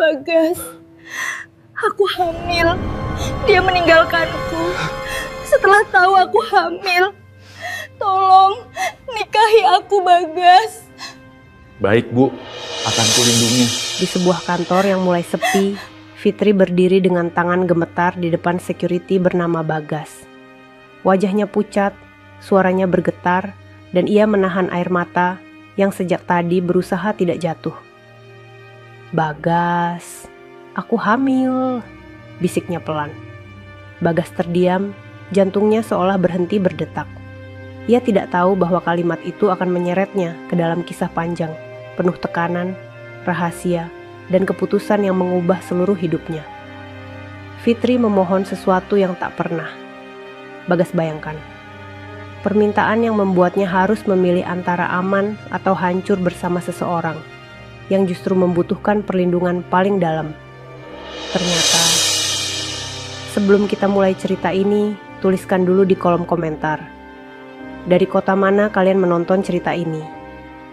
Bagas. Aku hamil. Dia meninggalkanku setelah tahu aku hamil. Tolong nikahi aku, Bagas. Baik, Bu. Akan kulindungi. Di sebuah kantor yang mulai sepi, Fitri berdiri dengan tangan gemetar di depan security bernama Bagas. Wajahnya pucat, suaranya bergetar, dan ia menahan air mata yang sejak tadi berusaha tidak jatuh. "Bagas, aku hamil," bisiknya pelan. Bagas terdiam, jantungnya seolah berhenti berdetak. Ia tidak tahu bahwa kalimat itu akan menyeretnya ke dalam kisah panjang, penuh tekanan, rahasia, dan keputusan yang mengubah seluruh hidupnya. Fitri memohon sesuatu yang tak pernah Bagas bayangkan. Permintaan yang membuatnya harus memilih antara aman atau hancur bersama seseorang yang justru membutuhkan perlindungan paling dalam. Ternyata, sebelum kita mulai cerita ini, tuliskan dulu di kolom komentar dari kota mana kalian menonton cerita ini.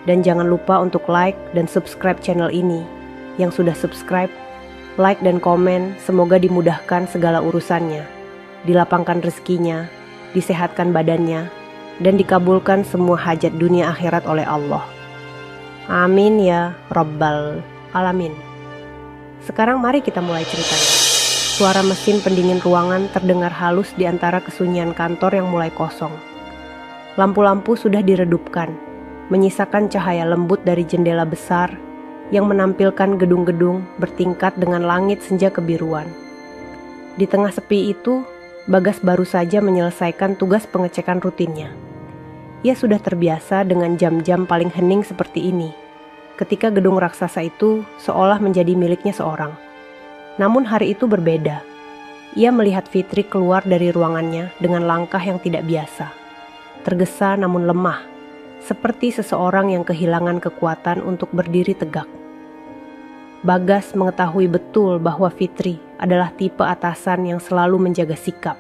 Dan jangan lupa untuk like dan subscribe channel ini. Yang sudah subscribe, like dan komen, semoga dimudahkan segala urusannya, dilapangkan rezekinya, disehatkan badannya, dan dikabulkan semua hajat dunia akhirat oleh Allah. Amin ya Rabbal Alamin. Sekarang mari kita mulai ceritanya. Suara mesin pendingin ruangan terdengar halus di antara kesunyian kantor yang mulai kosong. Lampu-lampu sudah diredupkan, menyisakan cahaya lembut dari jendela besar yang menampilkan gedung-gedung bertingkat dengan langit senja kebiruan. Di tengah sepi itu, Bagas baru saja menyelesaikan tugas pengecekan rutinnya. Ia sudah terbiasa dengan jam-jam paling hening seperti ini, ketika gedung raksasa itu seolah menjadi miliknya seorang. Namun hari itu berbeda. Ia melihat Fitri keluar dari ruangannya dengan langkah yang tidak biasa. Tergesa namun lemah, seperti seseorang yang kehilangan kekuatan untuk berdiri tegak. Bagas mengetahui betul bahwa Fitri adalah tipe atasan yang selalu menjaga sikap.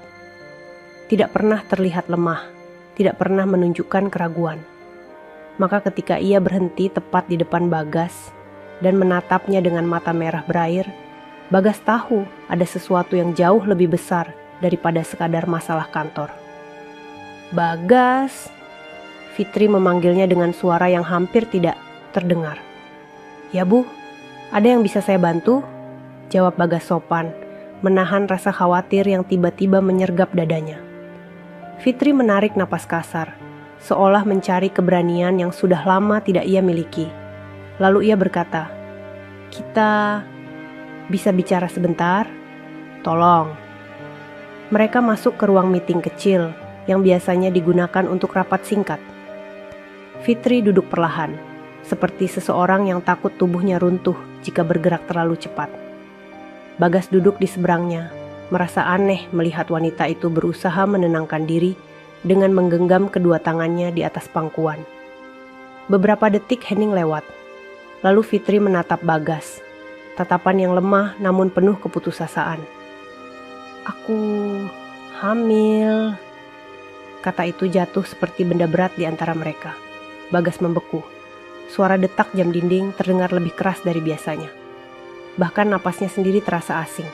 Tidak pernah terlihat lemah, tidak pernah menunjukkan keraguan. Maka ketika ia berhenti tepat di depan Bagas dan menatapnya dengan mata merah berair, Bagas tahu ada sesuatu yang jauh lebih besar daripada sekadar masalah kantor. "Bagas," Fitri memanggilnya dengan suara yang hampir tidak terdengar. "Ya Bu, ada yang bisa saya bantu?" jawab Bagas sopan, menahan rasa khawatir yang tiba-tiba menyergap dadanya. Fitri menarik napas kasar, seolah mencari keberanian yang sudah lama tidak ia miliki. Lalu ia berkata, "Kita bisa bicara sebentar? Tolong." Mereka masuk ke ruang meeting kecil yang biasanya digunakan untuk rapat singkat. Fitri duduk perlahan, seperti seseorang yang takut tubuhnya runtuh jika bergerak terlalu cepat. Bagas duduk di seberangnya, merasa aneh melihat wanita itu berusaha menenangkan diri dengan menggenggam kedua tangannya di atas pangkuan. Beberapa detik hening lewat, lalu Fitri menatap Bagas, tatapan yang lemah namun penuh keputusasaan. "Aku hamil," kata itu jatuh seperti benda berat di antara mereka. Bagas membeku. Suara detak jam dinding terdengar lebih keras dari biasanya. Bahkan napasnya sendiri terasa asing.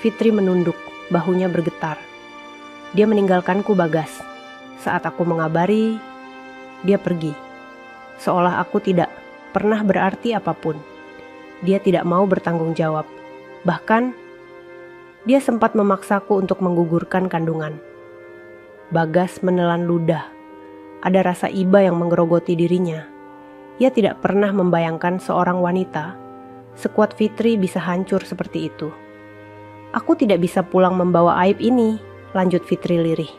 Fitri menunduk, bahunya bergetar. "Dia meninggalkanku, Bagas. Saat aku mengabari, dia pergi. Seolah aku tidak pernah berarti apapun. Dia tidak mau bertanggung jawab. Bahkan, dia sempat memaksaku untuk menggugurkan kandungan." Bagas menelan ludah. Ada rasa iba yang menggerogoti dirinya. Ia tidak pernah membayangkan seorang wanita sekuat Fitri bisa hancur seperti itu. "Aku tidak bisa pulang membawa aib ini," lanjut Fitri lirih.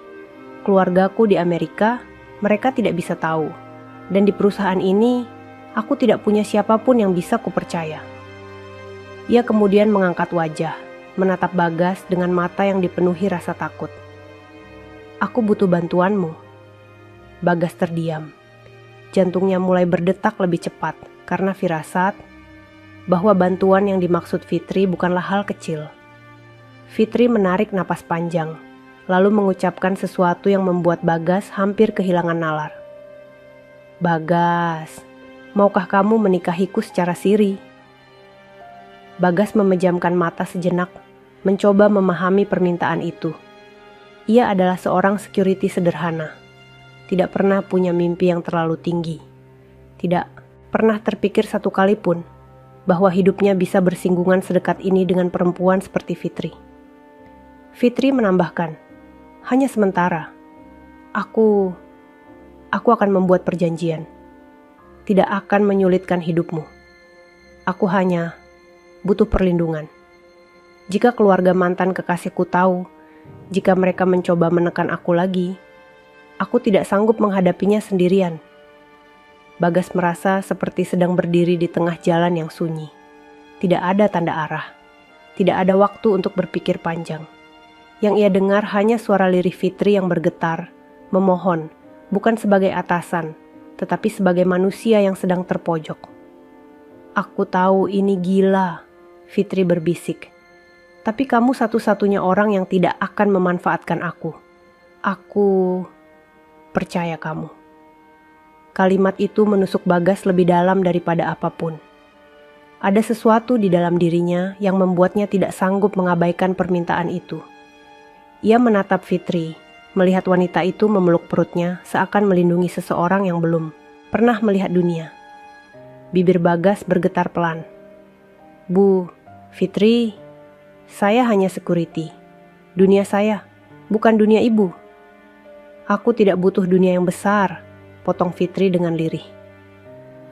"Keluargaku di Amerika, mereka tidak bisa tahu. Dan di perusahaan ini, aku tidak punya siapapun yang bisa kupercaya." Ia kemudian mengangkat wajah, menatap Bagas dengan mata yang dipenuhi rasa takut. "Aku butuh bantuanmu." Bagas terdiam. Jantungnya mulai berdetak lebih cepat karena firasat bahwa bantuan yang dimaksud Fitri bukanlah hal kecil. Fitri menarik napas panjang, lalu mengucapkan sesuatu yang membuat Bagas hampir kehilangan nalar. "Bagas, maukah kamu menikahiku secara siri?" Bagas memejamkan mata sejenak, mencoba memahami permintaan itu. Ia adalah seorang security sederhana. Tidak pernah punya mimpi yang terlalu tinggi. Tidak pernah terpikir satu kali pun bahwa hidupnya bisa bersinggungan sedekat ini dengan perempuan seperti Fitri. Fitri menambahkan, hanya sementara. Aku akan membuat perjanjian. Tidak akan menyulitkan hidupmu. Aku hanya butuh perlindungan. Jika keluarga mantan kekasihku tahu, jika mereka mencoba menekan aku lagi, aku tidak sanggup menghadapinya sendirian. Bagas merasa seperti sedang berdiri di tengah jalan yang sunyi. Tidak ada tanda arah. Tidak ada waktu untuk berpikir panjang. Yang ia dengar hanya suara lirih Fitri yang bergetar, memohon, bukan sebagai atasan, tetapi sebagai manusia yang sedang terpojok. Aku tahu ini gila, Fitri berbisik. Tapi kamu satu-satunya orang yang tidak akan memanfaatkan aku. Aku percaya kamu. Kalimat itu menusuk Bagas lebih dalam daripada apapun. Ada sesuatu di dalam dirinya yang membuatnya tidak sanggup mengabaikan permintaan itu. Ia menatap Fitri, melihat wanita itu memeluk perutnya seakan melindungi seseorang yang belum pernah melihat dunia. Bibir Bagas bergetar pelan. Bu, Fitri, saya hanya security. Dunia saya, bukan dunia ibu. Aku tidak butuh dunia yang besar, potong Fitri dengan lirih.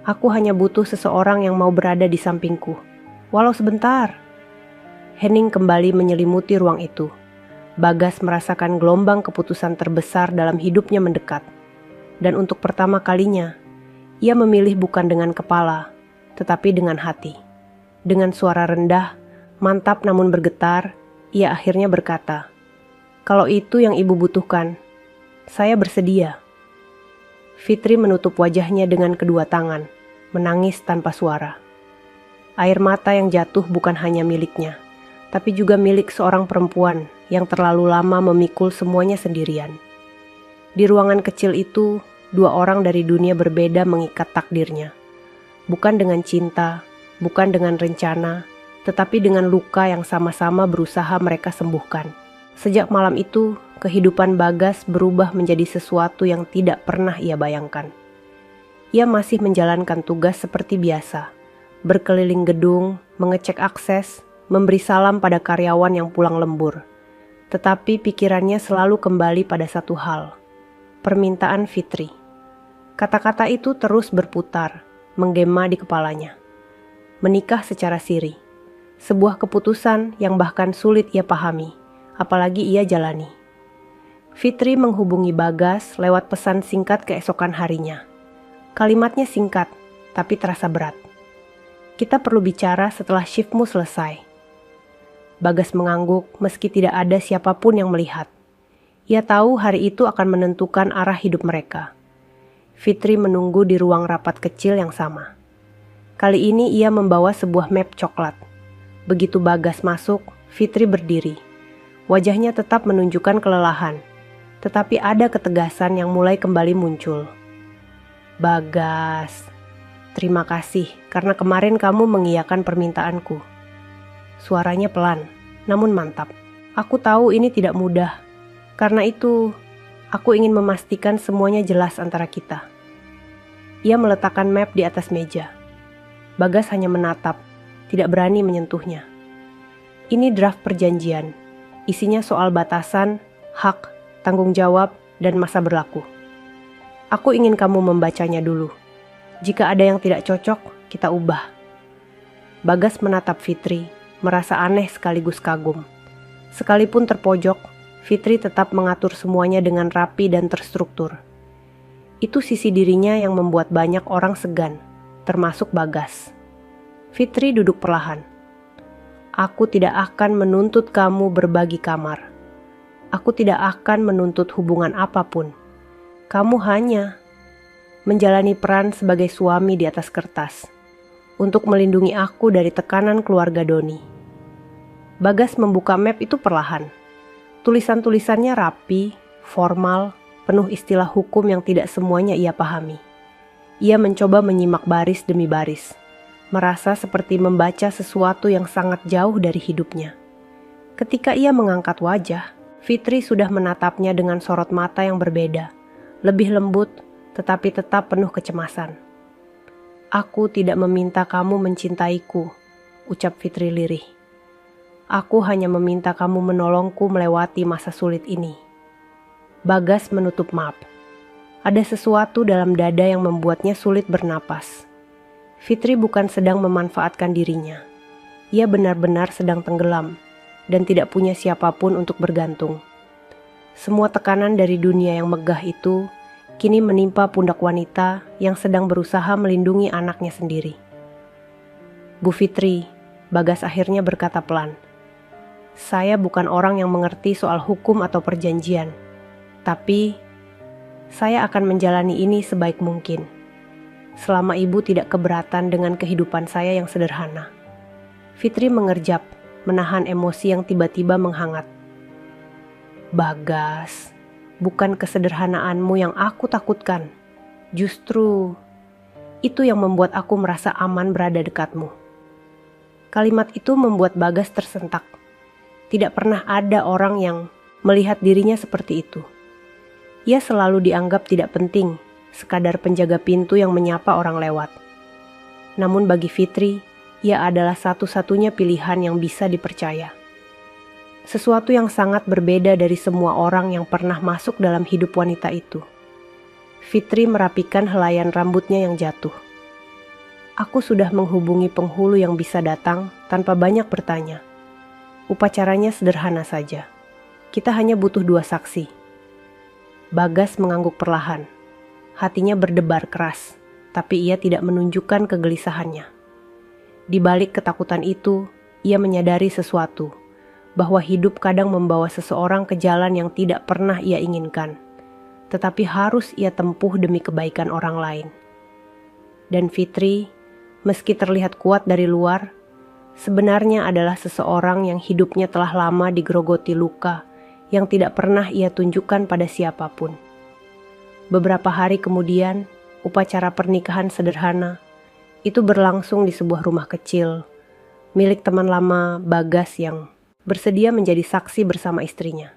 Aku hanya butuh seseorang yang mau berada di sampingku, walau sebentar. Hening kembali menyelimuti ruang itu. Bagas merasakan gelombang keputusan terbesar dalam hidupnya mendekat. Dan untuk pertama kalinya, ia memilih bukan dengan kepala, tetapi dengan hati. Dengan suara rendah, mantap namun bergetar, ia akhirnya berkata, "Kalau itu yang ibu butuhkan, saya bersedia." Fitri menutup wajahnya dengan kedua tangan, menangis tanpa suara. Air mata yang jatuh bukan hanya miliknya, tapi juga milik seorang perempuan yang terlalu lama memikul semuanya sendirian. Di ruangan kecil itu, dua orang dari dunia berbeda mengikat takdirnya. Bukan dengan cinta, bukan dengan rencana, tetapi dengan luka yang sama-sama berusaha mereka sembuhkan. Sejak malam itu, kehidupan Bagas berubah menjadi sesuatu yang tidak pernah ia bayangkan. Ia masih menjalankan tugas seperti biasa, berkeliling gedung, mengecek akses, memberi salam pada karyawan yang pulang lembur. Tetapi pikirannya selalu kembali pada satu hal, permintaan Fitri. Kata-kata itu terus berputar, menggema di kepalanya. Menikah secara siri, sebuah keputusan yang bahkan sulit ia pahami, apalagi ia jalani. Fitri menghubungi Bagas lewat pesan singkat keesokan harinya. Kalimatnya singkat, tapi terasa berat. "Kita perlu bicara setelah shiftmu selesai." Bagas mengangguk meski tidak ada siapapun yang melihat. Ia tahu hari itu akan menentukan arah hidup mereka. Fitri menunggu di ruang rapat kecil yang sama. Kali ini ia membawa sebuah map coklat. Begitu Bagas masuk, Fitri berdiri. Wajahnya tetap menunjukkan kelelahan, tetapi ada ketegasan yang mulai kembali muncul. "Bagas, terima kasih karena kemarin kamu mengiyakan permintaanku." Suaranya pelan, namun mantap. "Aku tahu ini tidak mudah. Karena itu, aku ingin memastikan semuanya jelas antara kita." Ia meletakkan map di atas meja. Bagas hanya menatap, tidak berani menyentuhnya. Ini draft perjanjian. Isinya soal batasan, hak, tanggung jawab, dan masa berlaku. Aku ingin kamu membacanya dulu. Jika ada yang tidak cocok, kita ubah. Bagas menatap Fitri, merasa aneh sekaligus kagum. Sekalipun terpojok, Fitri tetap mengatur semuanya dengan rapi dan terstruktur. Itu sisi dirinya yang membuat banyak orang segan, termasuk Bagas. Fitri duduk perlahan. "Aku tidak akan menuntut kamu berbagi kamar. Aku tidak akan menuntut hubungan apapun. Kamu hanya menjalani peran sebagai suami di atas kertas, untuk melindungi aku dari tekanan keluarga Doni." Bagas membuka map itu perlahan. Tulisan-tulisannya rapi, formal, penuh istilah hukum yang tidak semuanya ia pahami. Ia mencoba menyimak baris demi baris, merasa seperti membaca sesuatu yang sangat jauh dari hidupnya. Ketika ia mengangkat wajah, Fitri sudah menatapnya dengan sorot mata yang berbeda, lebih lembut tetapi tetap penuh kecemasan. "Aku tidak meminta kamu mencintaiku," ucap Fitri lirih. "Aku hanya meminta kamu menolongku melewati masa sulit ini." Bagas menutup map. Ada sesuatu dalam dada yang membuatnya sulit bernapas. Fitri bukan sedang memanfaatkan dirinya. Ia benar-benar sedang tenggelam dan tidak punya siapapun untuk bergantung. Semua tekanan dari dunia yang megah itu kini menimpa pundak wanita yang sedang berusaha melindungi anaknya sendiri. "Bu Fitri," Bagas akhirnya berkata pelan, "saya bukan orang yang mengerti soal hukum atau perjanjian, tapi saya akan menjalani ini sebaik mungkin, selama ibu tidak keberatan dengan kehidupan saya yang sederhana." Fitri mengerjap, menahan emosi yang tiba-tiba menghangat. "Bagas, bukan kesederhanaanmu yang aku takutkan. Justru itu yang membuat aku merasa aman berada dekatmu." Kalimat itu membuat Bagas tersentak. Tidak pernah ada orang yang melihat dirinya seperti itu. Ia selalu dianggap tidak penting, sekadar penjaga pintu yang menyapa orang lewat. Namun bagi Fitri, ia adalah satu-satunya pilihan yang bisa dipercaya. Sesuatu yang sangat berbeda dari semua orang yang pernah masuk dalam hidup wanita itu. Fitri merapikan helaian rambutnya yang jatuh. "Aku sudah menghubungi penghulu yang bisa datang tanpa banyak bertanya. Upacaranya sederhana saja. Kita hanya butuh 2 saksi." Bagas mengangguk perlahan. Hatinya berdebar keras, tapi ia tidak menunjukkan kegelisahannya. Di balik ketakutan itu, ia menyadari sesuatu, bahwa hidup kadang membawa seseorang ke jalan yang tidak pernah ia inginkan, tetapi harus ia tempuh demi kebaikan orang lain. Dan Fitri, meski terlihat kuat dari luar, sebenarnya adalah seseorang yang hidupnya telah lama digerogoti luka yang tidak pernah ia tunjukkan pada siapapun. Beberapa hari kemudian, upacara pernikahan sederhana itu berlangsung di sebuah rumah kecil, milik teman lama Bagas yang bersedia menjadi saksi bersama istrinya.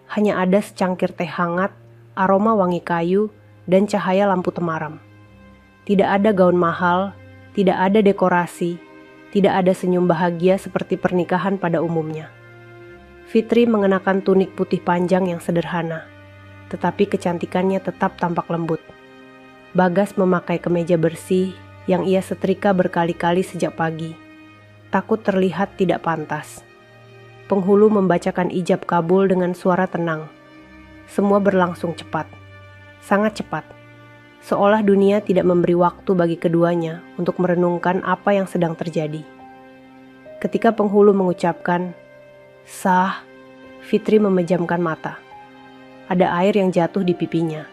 Hanya ada secangkir teh hangat, aroma wangi kayu, dan cahaya lampu temaram. Tidak ada gaun mahal, tidak ada dekorasi, tidak ada senyum bahagia seperti pernikahan pada umumnya. Fitri mengenakan tunik putih panjang yang sederhana, tetapi kecantikannya tetap tampak lembut. Bagas memakai kemeja bersih yang ia setrika berkali-kali sejak pagi, takut terlihat tidak pantas. Penghulu membacakan ijab kabul dengan suara tenang. Semua berlangsung cepat, sangat cepat. Seolah dunia tidak memberi waktu bagi keduanya untuk merenungkan apa yang sedang terjadi. Ketika penghulu mengucapkan, "Sah," Fitri memejamkan mata. Ada air yang jatuh di pipinya.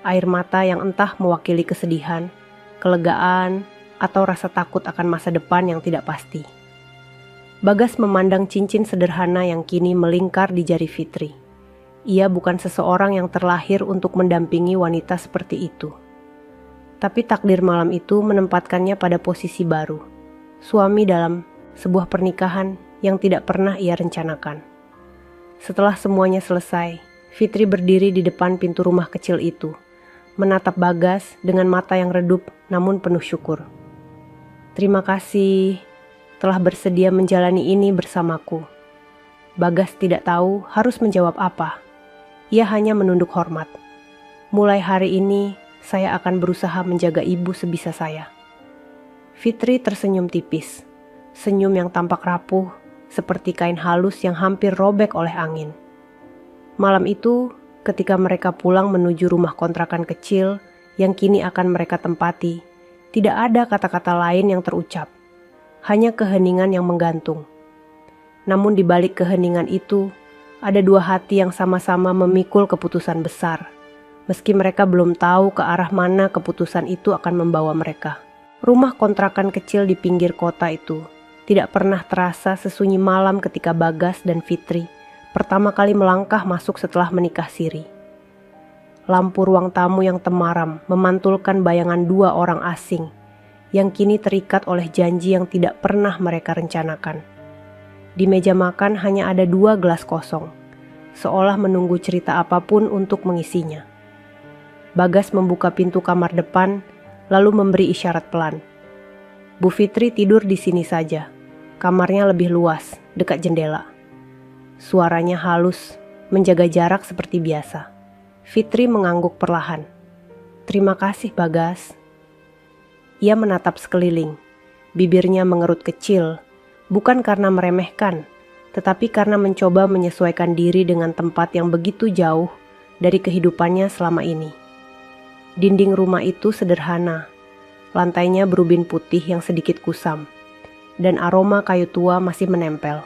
Air mata yang entah mewakili kesedihan, kelegaan, atau rasa takut akan masa depan yang tidak pasti. Bagas memandang cincin sederhana yang kini melingkar di jari Fitri. Ia bukan seseorang yang terlahir untuk mendampingi wanita seperti itu. Tapi takdir malam itu menempatkannya pada posisi baru, suami dalam sebuah pernikahan yang tidak pernah ia rencanakan. Setelah semuanya selesai, Fitri berdiri di depan pintu rumah kecil itu, menatap Bagas dengan mata yang redup namun penuh syukur. "Terima kasih telah bersedia menjalani ini bersamaku." Bagas tidak tahu harus menjawab apa. Ia hanya menunduk hormat. "Mulai hari ini, saya akan berusaha menjaga ibu sebisa saya." Fitri tersenyum tipis, senyum yang tampak rapuh, seperti kain halus yang hampir robek oleh angin. Malam itu, ketika mereka pulang menuju rumah kontrakan kecil yang kini akan mereka tempati, tidak ada kata-kata lain yang terucap. Hanya keheningan yang menggantung. Namun di balik keheningan itu, ada 2 hati yang sama-sama memikul keputusan besar, meski mereka belum tahu ke arah mana keputusan itu akan membawa mereka. Rumah kontrakan kecil di pinggir kota itu tidak pernah terasa sesunyi malam ketika Bagas dan Fitri pertama kali melangkah masuk setelah menikah siri. Lampu ruang tamu yang temaram memantulkan bayangan 2 orang asing yang kini terikat oleh janji yang tidak pernah mereka rencanakan. Di meja makan hanya ada 2 gelas kosong, seolah menunggu cerita apapun untuk mengisinya. Bagas membuka pintu kamar depan, lalu memberi isyarat pelan. Bu Fitri tidur di sini saja. Kamarnya lebih luas, dekat jendela. Suaranya halus, menjaga jarak seperti biasa. Fitri mengangguk perlahan. Terima kasih, Bagas. Ia menatap sekeliling. Bibirnya mengerut kecil, bukan karena meremehkan, tetapi karena mencoba menyesuaikan diri dengan tempat yang begitu jauh dari kehidupannya selama ini. Dinding rumah itu sederhana, lantainya berubin putih yang sedikit kusam, dan aroma kayu tua masih menempel.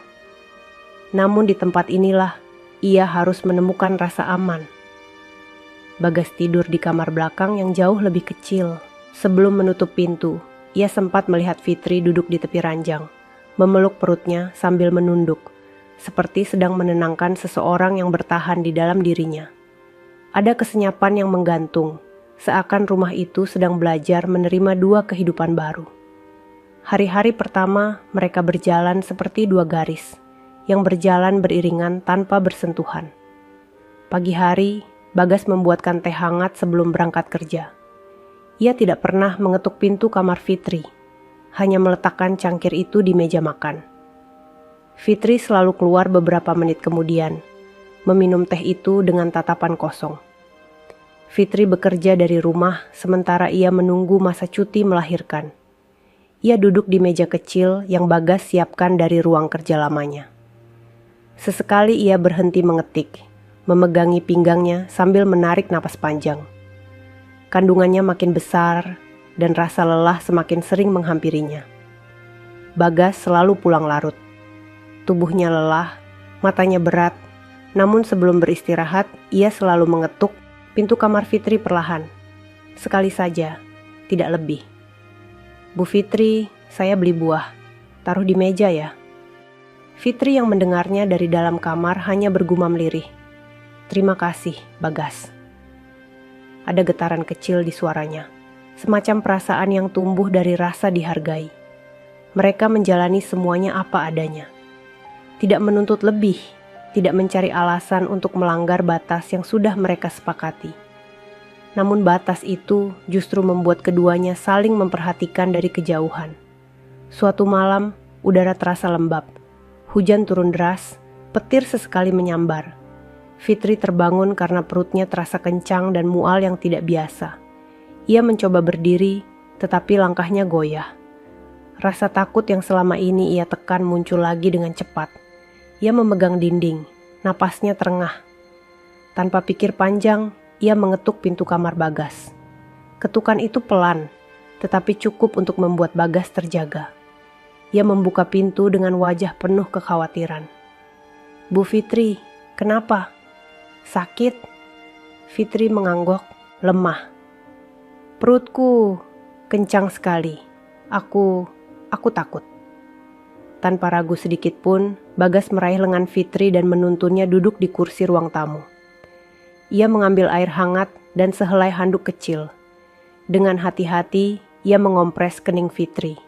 Namun di tempat inilah, ia harus menemukan rasa aman. Bagas tidur di kamar belakang yang jauh lebih kecil. Sebelum menutup pintu, ia sempat melihat Fitri duduk di tepi ranjang, memeluk perutnya sambil menunduk, seperti sedang menenangkan seseorang yang bertahan di dalam dirinya. Ada kesenyapan yang menggantung, seakan rumah itu sedang belajar menerima 2 kehidupan baru. Hari-hari pertama mereka berjalan seperti 2 garis, yang berjalan beriringan tanpa bersentuhan. Pagi hari, Bagas membuatkan teh hangat sebelum berangkat kerja. Ia tidak pernah mengetuk pintu kamar Fitri, hanya meletakkan cangkir itu di meja makan. Fitri selalu keluar beberapa menit kemudian, meminum teh itu dengan tatapan kosong. Fitri bekerja dari rumah sementara ia menunggu masa cuti melahirkan. Ia duduk di meja kecil yang Bagas siapkan dari ruang kerja lamanya. Sesekali ia berhenti mengetik, memegangi pinggangnya sambil menarik napas panjang. Kandungannya makin besar dan rasa lelah semakin sering menghampirinya. Bagas selalu pulang larut. Tubuhnya lelah, matanya berat, namun sebelum beristirahat ia selalu mengetuk pintu kamar Fitri perlahan. Sekali saja, tidak lebih. Bu Fitri, saya beli buah. Taruh di meja ya. Fitri yang mendengarnya dari dalam kamar hanya bergumam lirih. Terima kasih, Bagas. Ada getaran kecil di suaranya, semacam perasaan yang tumbuh dari rasa dihargai. Mereka menjalani semuanya apa adanya. Tidak menuntut lebih, tidak mencari alasan untuk melanggar batas yang sudah mereka sepakati. Namun batas itu justru membuat keduanya saling memperhatikan dari kejauhan. Suatu malam, udara terasa lembab. Hujan turun deras, petir sesekali menyambar. Fitri terbangun karena perutnya terasa kencang dan mual yang tidak biasa. Ia mencoba berdiri, tetapi langkahnya goyah. Rasa takut yang selama ini ia tekan muncul lagi dengan cepat. Ia memegang dinding, napasnya terengah. Tanpa pikir panjang, ia mengetuk pintu kamar Bagas. Ketukan itu pelan, tetapi cukup untuk membuat Bagas terjaga. Ia membuka pintu dengan wajah penuh kekhawatiran. Bu Fitri, kenapa? Sakit? Fitri mengangguk, lemah. Perutku kencang sekali. Aku takut. Tanpa ragu sedikit pun, Bagas meraih lengan Fitri dan menuntunnya duduk di kursi ruang tamu. Ia mengambil air hangat dan sehelai handuk kecil. Dengan hati-hati, ia mengompres kening Fitri.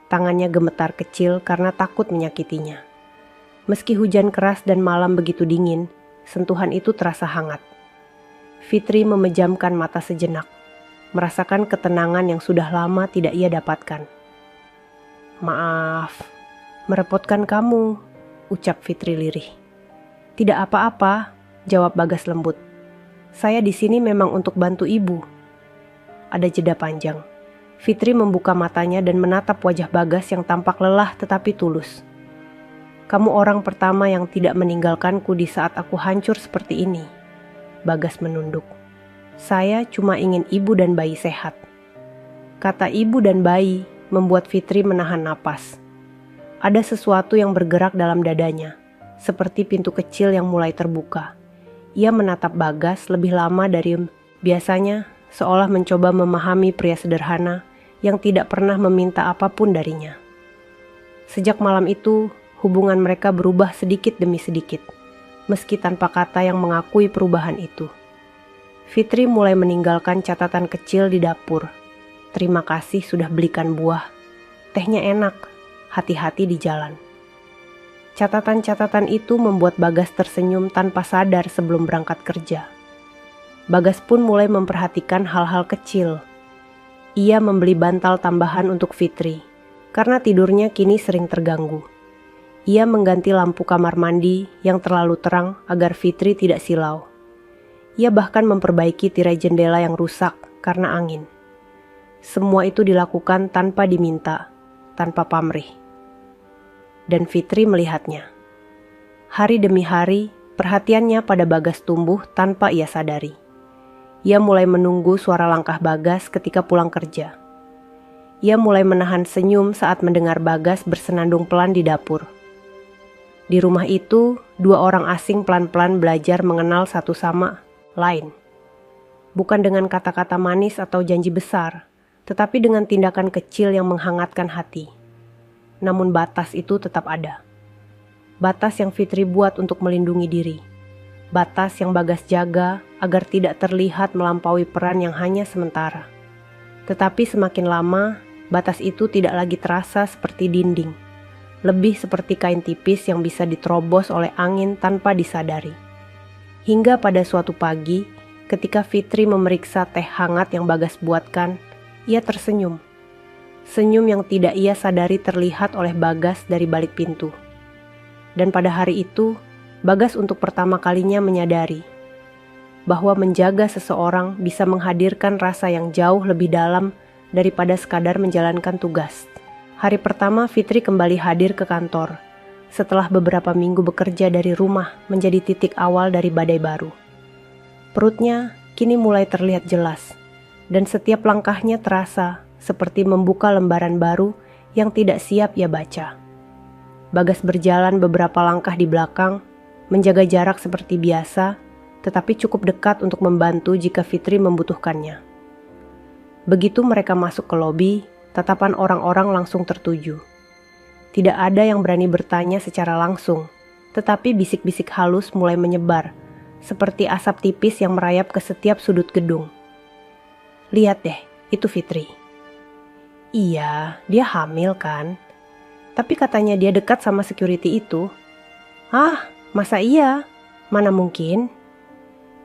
Tangannya gemetar kecil karena takut menyakitinya. Meski hujan keras dan malam begitu dingin, sentuhan itu terasa hangat. Fitri memejamkan mata sejenak, merasakan ketenangan yang sudah lama tidak ia dapatkan. Maaf, merepotkan kamu, ucap Fitri lirih. Tidak apa-apa, jawab Bagas lembut. Saya di sini memang untuk bantu ibu. Ada jeda panjang. Fitri membuka matanya dan menatap wajah Bagas yang tampak lelah tetapi tulus. Kamu orang pertama yang tidak meninggalkanku di saat aku hancur seperti ini. Bagas menunduk. Saya cuma ingin ibu dan bayi sehat. Kata ibu dan bayi membuat Fitri menahan napas. Ada sesuatu yang bergerak dalam dadanya, seperti pintu kecil yang mulai terbuka. Ia menatap Bagas lebih lama dari biasanya, seolah mencoba memahami pria sederhana yang tidak pernah meminta apapun darinya. Sejak malam itu, hubungan mereka berubah sedikit demi sedikit, meski tanpa kata yang mengakui perubahan itu. Fitri mulai meninggalkan catatan kecil di dapur, terima kasih sudah belikan buah. Tehnya enak, hati-hati di jalan. Catatan-catatan itu membuat Bagas tersenyum tanpa sadar sebelum berangkat kerja. Bagas pun mulai memperhatikan hal-hal kecil. Ia membeli bantal tambahan untuk Fitri, karena tidurnya kini sering terganggu. Ia mengganti lampu kamar mandi yang terlalu terang agar Fitri tidak silau. Ia bahkan memperbaiki tirai jendela yang rusak karena angin. Semua itu dilakukan tanpa diminta, tanpa pamrih. Dan Fitri melihatnya. Hari demi hari, perhatiannya pada Bagas tumbuh tanpa ia sadari. Ia mulai menunggu suara langkah Bagas ketika pulang kerja. Ia mulai menahan senyum saat mendengar Bagas bersenandung pelan di dapur. Di rumah itu, 2 orang asing pelan-pelan belajar mengenal satu sama lain. Bukan dengan kata-kata manis atau janji besar, tetapi dengan tindakan kecil yang menghangatkan hati. Namun batas itu tetap ada. Batas yang Fitri buat untuk melindungi diri. Batas yang Bagas jaga agar tidak terlihat melampaui peran yang hanya sementara. Tetapi semakin lama, batas itu tidak lagi terasa seperti dinding. Lebih seperti kain tipis yang bisa diterobos oleh angin tanpa disadari. Hingga pada suatu pagi, ketika Fitri memeriksa teh hangat yang Bagas buatkan, ia tersenyum. Senyum yang tidak ia sadari terlihat oleh Bagas dari balik pintu. Dan pada hari itu, Bagas untuk pertama kalinya menyadari bahwa menjaga seseorang bisa menghadirkan rasa yang jauh lebih dalam daripada sekadar menjalankan tugas. Hari pertama Fitri kembali hadir ke kantor setelah beberapa minggu bekerja dari rumah menjadi titik awal dari badai baru. Perutnya kini mulai terlihat jelas dan setiap langkahnya terasa seperti membuka lembaran baru yang tidak siap ia baca. Bagas berjalan beberapa langkah di belakang, menjaga jarak seperti biasa, tetapi cukup dekat untuk membantu jika Fitri membutuhkannya. Begitu mereka masuk ke lobi, tatapan orang-orang langsung tertuju. Tidak ada yang berani bertanya secara langsung, tetapi bisik-bisik halus mulai menyebar, seperti asap tipis yang merayap ke setiap sudut gedung. Lihat deh, itu Fitri. Iya, dia hamil kan? Tapi katanya dia dekat sama security itu. Ah, masa iya? Mana mungkin?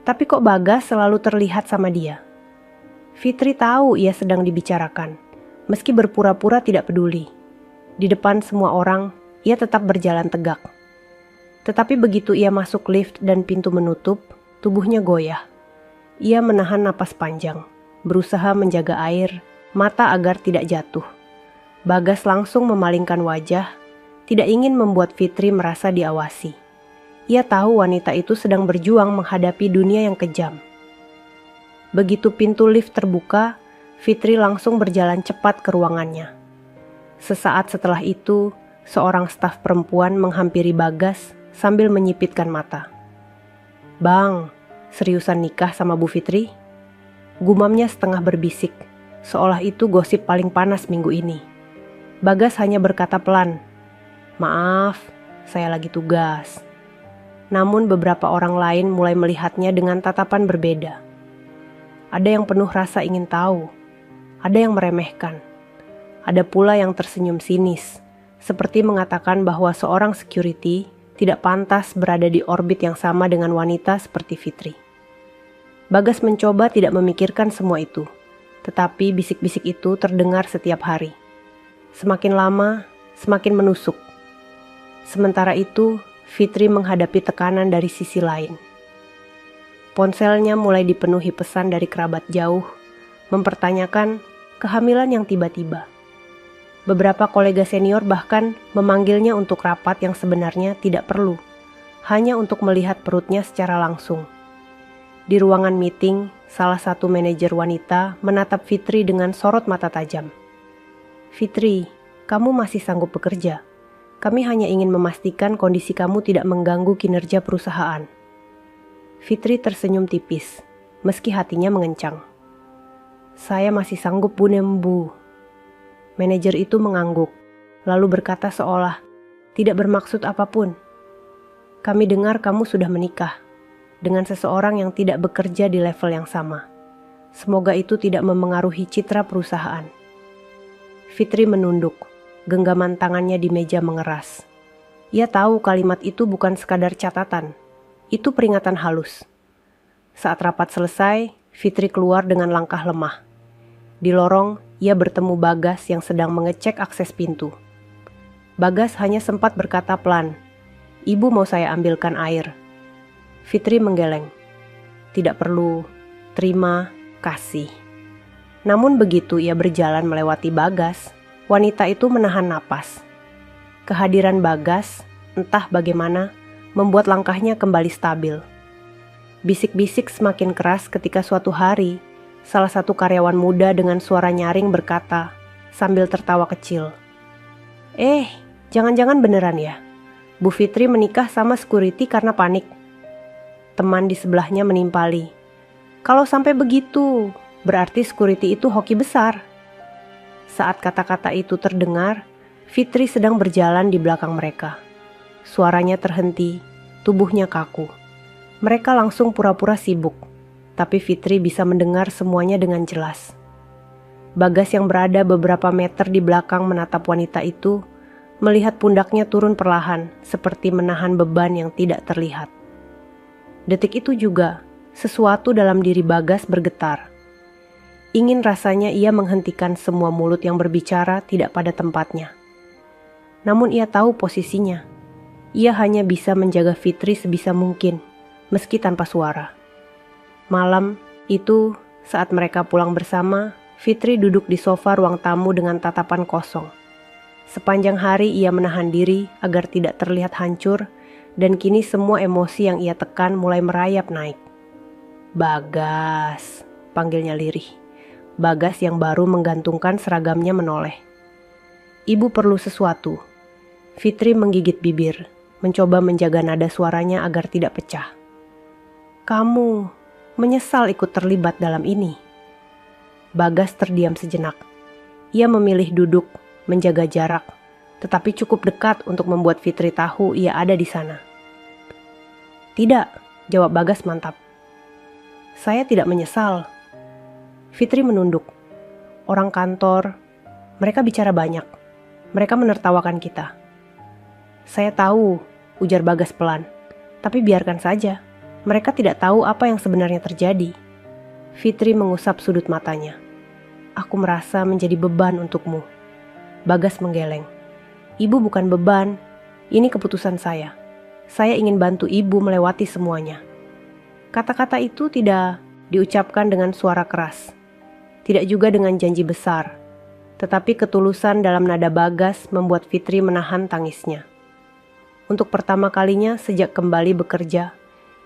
Tapi kok Bagas selalu terlihat sama dia? Fitri tahu ia sedang dibicarakan, meski berpura-pura tidak peduli. Di depan semua orang, ia tetap berjalan tegak. Tetapi begitu ia masuk lift dan pintu menutup, tubuhnya goyah. Ia menahan napas panjang, berusaha menjaga air, mata agar tidak jatuh. Bagas langsung memalingkan wajah, tidak ingin membuat Fitri merasa diawasi. Ia tahu wanita itu sedang berjuang menghadapi dunia yang kejam. Begitu pintu lift terbuka, Fitri langsung berjalan cepat ke ruangannya. Sesaat setelah itu, seorang staf perempuan menghampiri Bagas sambil menyipitkan mata. "Bang, seriusan nikah sama Bu Fitri?" Gumamnya setengah berbisik, seolah itu gosip paling panas minggu ini. Bagas hanya berkata pelan, "Maaf, saya lagi tugas." Namun beberapa orang lain mulai melihatnya dengan tatapan berbeda. Ada yang penuh rasa ingin tahu, ada yang meremehkan, ada pula yang tersenyum sinis, seperti mengatakan bahwa seorang security tidak pantas berada di orbit yang sama dengan wanita seperti Fitri. Bagas mencoba tidak memikirkan semua itu, tetapi bisik-bisik itu terdengar setiap hari. Semakin lama, semakin menusuk. Sementara itu, Fitri menghadapi tekanan dari sisi lain. Ponselnya mulai dipenuhi pesan dari kerabat jauh, mempertanyakan kehamilan yang tiba-tiba. Beberapa kolega senior bahkan memanggilnya untuk rapat yang sebenarnya tidak perlu, hanya untuk melihat perutnya secara langsung. Di ruangan meeting, salah satu manajer wanita menatap Fitri dengan sorot mata tajam. "Fitri, kamu masih sanggup bekerja. Kami hanya ingin memastikan kondisi kamu tidak mengganggu kinerja perusahaan." Fitri tersenyum tipis, meski hatinya mengencang. "Saya masih sanggup, Bu Nembu." Manajer itu mengangguk, lalu berkata seolah tidak bermaksud apapun. "Kami dengar kamu sudah menikah dengan seseorang yang tidak bekerja di level yang sama. Semoga itu tidak memengaruhi citra perusahaan. Fitri menunduk, genggaman tangannya di meja mengeras. Ia tahu kalimat itu bukan sekadar catatan, itu peringatan halus. Saat rapat selesai, Fitri keluar dengan langkah lemah. Di lorong, ia bertemu Bagas yang sedang mengecek akses pintu. Bagas hanya sempat berkata pelan, "Ibu mau saya ambilkan air." Fitri menggeleng. Tidak perlu, terima kasih. Namun begitu ia berjalan melewati Bagas, wanita itu menahan napas. Kehadiran Bagas, entah bagaimana, membuat langkahnya kembali stabil. Bisik-bisik semakin keras ketika suatu hari, salah satu karyawan muda dengan suara nyaring berkata, sambil tertawa kecil, jangan-jangan beneran ya? Bu Fitri menikah sama security karena panik." Teman di sebelahnya menimpali, "Kalau sampai begitu, berarti security itu hoki besar." Saat kata-kata itu terdengar, Fitri sedang berjalan di belakang mereka. Suaranya terhenti, tubuhnya kaku. Mereka langsung pura-pura sibuk, tapi Fitri bisa mendengar semuanya dengan jelas. Bagas yang berada beberapa meter di belakang menatap wanita itu, melihat pundaknya turun perlahan, seperti menahan beban yang tidak terlihat. Detik itu juga, sesuatu dalam diri Bagas bergetar. Ingin rasanya ia menghentikan semua mulut yang berbicara tidak pada tempatnya. Namun ia tahu posisinya. Ia hanya bisa menjaga Fitri sebisa mungkin, meski tanpa suara. Malam itu, saat mereka pulang bersama, Fitri duduk di sofa ruang tamu dengan tatapan kosong. Sepanjang hari ia menahan diri agar tidak terlihat hancur, dan kini semua emosi yang ia tekan mulai merayap naik. "Bagas," panggilnya lirih. Bagas yang baru menggantungkan seragamnya menoleh. "Ibu perlu sesuatu." Fitri menggigit bibir, mencoba menjaga nada suaranya agar tidak pecah. "Kamu menyesal ikut terlibat dalam ini?" Bagas terdiam sejenak. Ia memilih duduk, menjaga jarak, tetapi cukup dekat untuk membuat Fitri tahu ia ada di sana. "Tidak," jawab Bagas mantap. "Saya tidak menyesal." Fitri menunduk. Orang kantor, mereka bicara banyak. Mereka menertawakan kita. "Saya tahu," ujar Bagas pelan. "Tapi biarkan saja. Mereka tidak tahu apa yang sebenarnya terjadi." Fitri mengusap sudut matanya. "Aku merasa menjadi beban untukmu." Bagas menggeleng. "Ibu bukan beban. Ini keputusan saya. Saya ingin bantu ibu melewati semuanya." Kata-kata itu tidak diucapkan dengan suara keras. Tidak juga dengan janji besar. Tetapi ketulusan dalam nada Bagas membuat Fitri menahan tangisnya. Untuk pertama kalinya sejak kembali bekerja,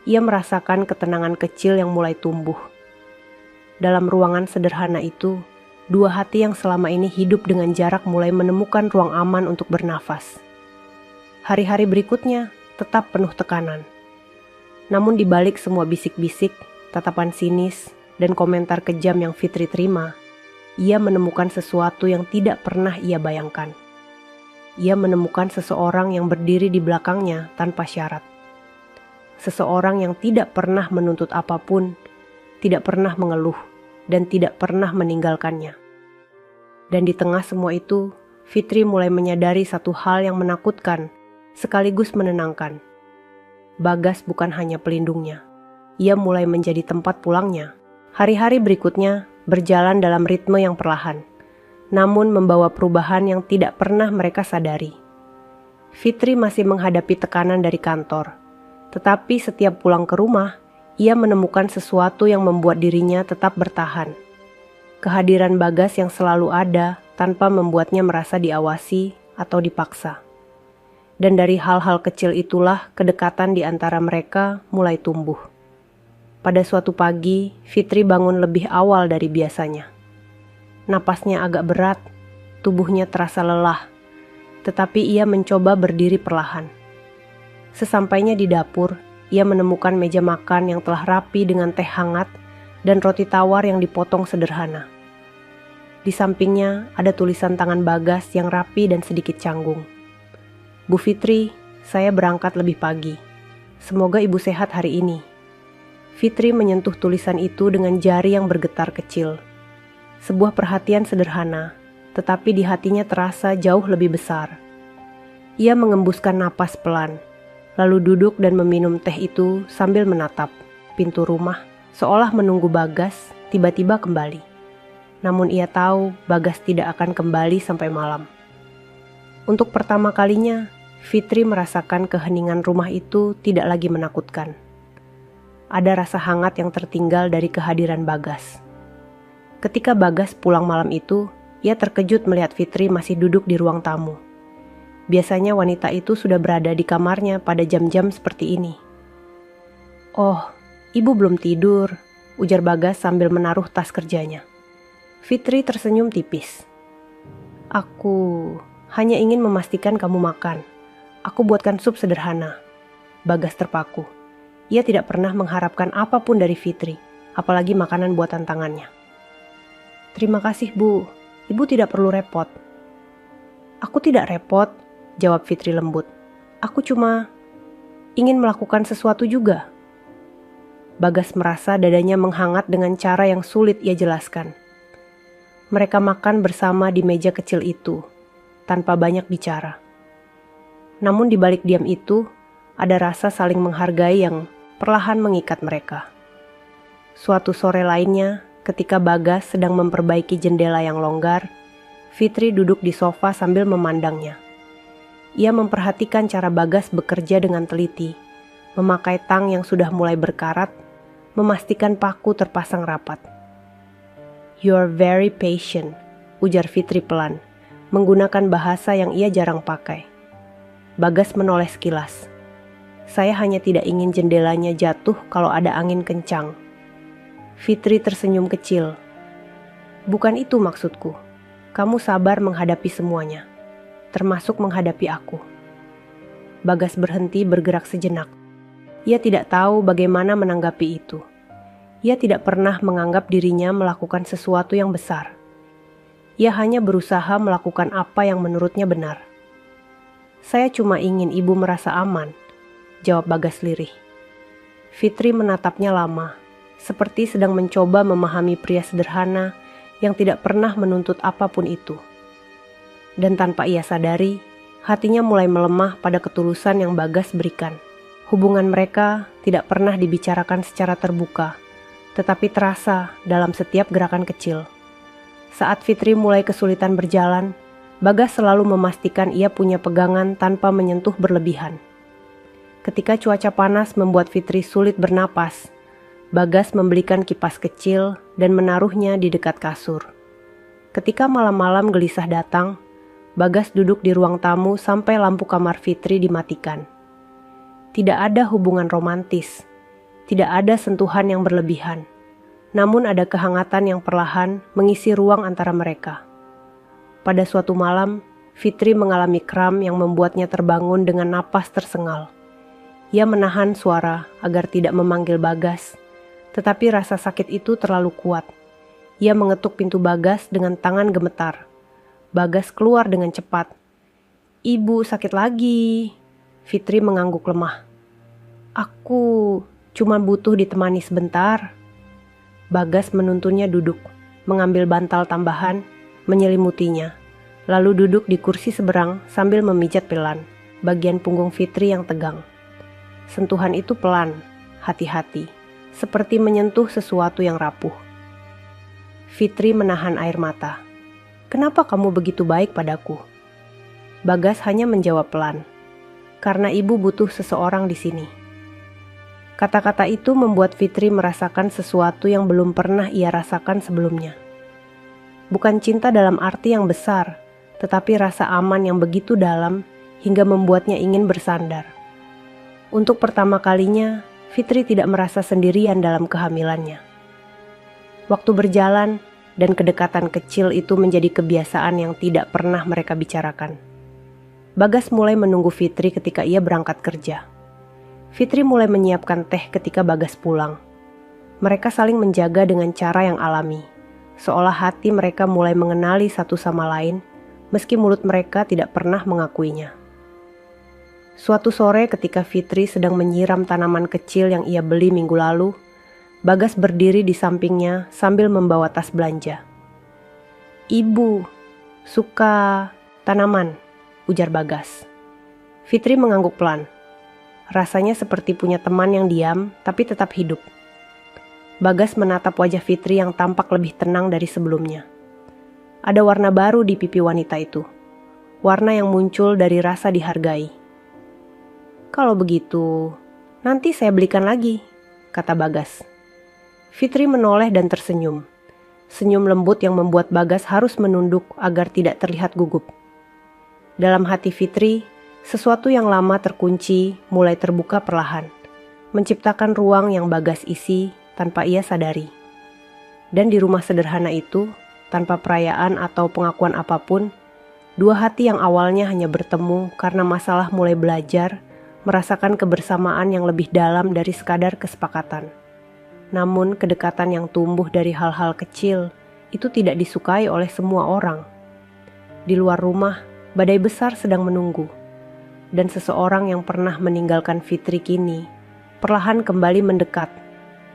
ia merasakan ketenangan kecil yang mulai tumbuh. Dalam ruangan sederhana itu, dua hati yang selama ini hidup dengan jarak mulai menemukan ruang aman untuk bernafas. Hari-hari berikutnya tetap penuh tekanan. Namun di balik semua bisik-bisik, tatapan sinis, dan komentar kejam yang Fitri terima, ia menemukan sesuatu yang tidak pernah ia bayangkan. Ia menemukan seseorang yang berdiri di belakangnya tanpa syarat. Seseorang yang tidak pernah menuntut apapun, tidak pernah mengeluh, dan tidak pernah meninggalkannya. Dan di tengah semua itu, Fitri mulai menyadari satu hal yang menakutkan, sekaligus menenangkan. Bagas bukan hanya pelindungnya. Ia mulai menjadi tempat pulangnya. Hari-hari berikutnya berjalan dalam ritme yang perlahan, namun membawa perubahan yang tidak pernah mereka sadari. Fitri masih menghadapi tekanan dari kantor, tetapi setiap pulang ke rumah, ia menemukan sesuatu yang membuat dirinya tetap bertahan. Kehadiran Bagas yang selalu ada tanpa membuatnya merasa diawasi atau dipaksa. Dan dari hal-hal kecil itulah kedekatan di antara mereka mulai tumbuh. Pada suatu pagi, Fitri bangun lebih awal dari biasanya. Napasnya agak berat, tubuhnya terasa lelah, tetapi ia mencoba berdiri perlahan. Sesampainya di dapur, ia menemukan meja makan yang telah rapi dengan teh hangat dan roti tawar yang dipotong sederhana. Di sampingnya ada tulisan tangan Bagas yang rapi dan sedikit canggung. "Bu Fitri, saya berangkat lebih pagi. Semoga ibu sehat hari ini." Fitri menyentuh tulisan itu dengan jari yang bergetar kecil. Sebuah perhatian sederhana, tetapi di hatinya terasa jauh lebih besar. Ia mengembuskan napas pelan, lalu duduk dan meminum teh itu sambil menatap pintu rumah, seolah menunggu Bagas tiba-tiba kembali. Namun ia tahu Bagas tidak akan kembali sampai malam. Untuk pertama kalinya, Fitri merasakan keheningan rumah itu tidak lagi menakutkan. Ada rasa hangat yang tertinggal dari kehadiran Bagas. Ketika Bagas pulang malam itu, ia terkejut melihat Fitri masih duduk di ruang tamu. Biasanya wanita itu sudah berada di kamarnya pada jam-jam seperti ini. "Oh, ibu belum tidur," ujar Bagas sambil menaruh tas kerjanya. Fitri tersenyum tipis. "Aku hanya ingin memastikan kamu makan. Aku buatkan sup sederhana." Bagas terpaku. Ia tidak pernah mengharapkan apapun dari Fitri, apalagi makanan buatan tangannya. "Terima kasih, Bu. Ibu tidak perlu repot." "Aku tidak repot," jawab Fitri lembut. "Aku cuma ingin melakukan sesuatu juga." Bagas merasa dadanya menghangat dengan cara yang sulit ia jelaskan. Mereka makan bersama di meja kecil itu, tanpa banyak bicara. Namun di balik diam itu, ada rasa saling menghargai yang perlahan mengikat mereka. Suatu sore lainnya, ketika Bagas sedang memperbaiki jendela yang longgar, Fitri duduk di sofa sambil memandangnya. Ia memperhatikan cara Bagas bekerja dengan teliti, memakai tang yang sudah mulai berkarat, memastikan paku terpasang rapat. "You're very patient," ujar Fitri pelan, menggunakan bahasa yang ia jarang pakai. Bagas menoleh sekilas. "Saya hanya tidak ingin jendelanya jatuh kalau ada angin kencang." Fitri tersenyum kecil. "Bukan itu maksudku. Kamu sabar menghadapi semuanya, termasuk menghadapi aku." Bagas berhenti bergerak sejenak. Ia tidak tahu bagaimana menanggapi itu. Ia tidak pernah menganggap dirinya melakukan sesuatu yang besar. Ia hanya berusaha melakukan apa yang menurutnya benar. "Saya cuma ingin ibu merasa aman," jawab Bagas lirih. Fitri menatapnya lama, seperti sedang mencoba memahami pria sederhana yang tidak pernah menuntut apapun itu. Dan tanpa ia sadari, hatinya mulai melemah pada ketulusan yang Bagas berikan. Hubungan mereka tidak pernah dibicarakan secara terbuka, tetapi terasa dalam setiap gerakan kecil. Saat Fitri mulai kesulitan berjalan, Bagas selalu memastikan ia punya pegangan tanpa menyentuh berlebihan. Ketika cuaca panas membuat Fitri sulit bernapas, Bagas membelikan kipas kecil dan menaruhnya di dekat kasur. Ketika malam-malam gelisah datang, Bagas duduk di ruang tamu sampai lampu kamar Fitri dimatikan. Tidak ada hubungan romantis, tidak ada sentuhan yang berlebihan, namun ada kehangatan yang perlahan mengisi ruang antara mereka. Pada suatu malam, Fitri mengalami kram yang membuatnya terbangun dengan napas tersengal. Ia menahan suara agar tidak memanggil Bagas, tetapi rasa sakit itu terlalu kuat. Ia mengetuk pintu Bagas dengan tangan gemetar. Bagas keluar dengan cepat. "Ibu sakit lagi." Fitri mengangguk lemah. "Aku cuma butuh ditemani sebentar." Bagas menuntunnya duduk, mengambil bantal tambahan, menyelimutinya, lalu duduk di kursi seberang sambil memijat pelan bagian punggung Fitri yang tegang. Sentuhan itu pelan, hati-hati, seperti menyentuh sesuatu yang rapuh. Fitri menahan air mata. "Kenapa kamu begitu baik padaku?" Bagas hanya menjawab pelan, "Karena ibu butuh seseorang di sini." Kata-kata itu membuat Fitri merasakan sesuatu yang belum pernah ia rasakan sebelumnya. Bukan cinta dalam arti yang besar, tetapi rasa aman yang begitu dalam hingga membuatnya ingin bersandar. Untuk pertama kalinya, Fitri tidak merasa sendirian dalam kehamilannya. Waktu berjalan, dan kedekatan kecil itu menjadi kebiasaan yang tidak pernah mereka bicarakan. Bagas mulai menunggu Fitri ketika ia berangkat kerja. Fitri mulai menyiapkan teh ketika Bagas pulang. Mereka saling menjaga dengan cara yang alami, seolah hati mereka mulai mengenali satu sama lain, meski mulut mereka tidak pernah mengakuinya. Suatu sore ketika Fitri sedang menyiram tanaman kecil yang ia beli minggu lalu, Bagas berdiri di sampingnya sambil membawa tas belanja. "Ibu, suka tanaman," ujar Bagas. Fitri mengangguk pelan. Rasanya seperti punya teman yang diam tapi tetap hidup. Bagas menatap wajah Fitri yang tampak lebih tenang dari sebelumnya. Ada warna baru di pipi wanita itu. Warna yang muncul dari rasa dihargai. "Kalau begitu, nanti saya belikan lagi," kata Bagas. Fitri menoleh dan tersenyum. Senyum lembut yang membuat Bagas harus menunduk agar tidak terlihat gugup. Dalam hati Fitri, sesuatu yang lama terkunci mulai terbuka perlahan, menciptakan ruang yang Bagas isi tanpa ia sadari. Dan di rumah sederhana itu, tanpa perayaan atau pengakuan apapun, dua hati yang awalnya hanya bertemu karena masalah mulai belajar, merasakan kebersamaan yang lebih dalam dari sekadar kesepakatan. Namun kedekatan yang tumbuh dari hal-hal kecil itu tidak disukai oleh semua orang. Di luar rumah, badai besar sedang menunggu. Dan seseorang yang pernah meninggalkan Fitri kini perlahan kembali mendekat,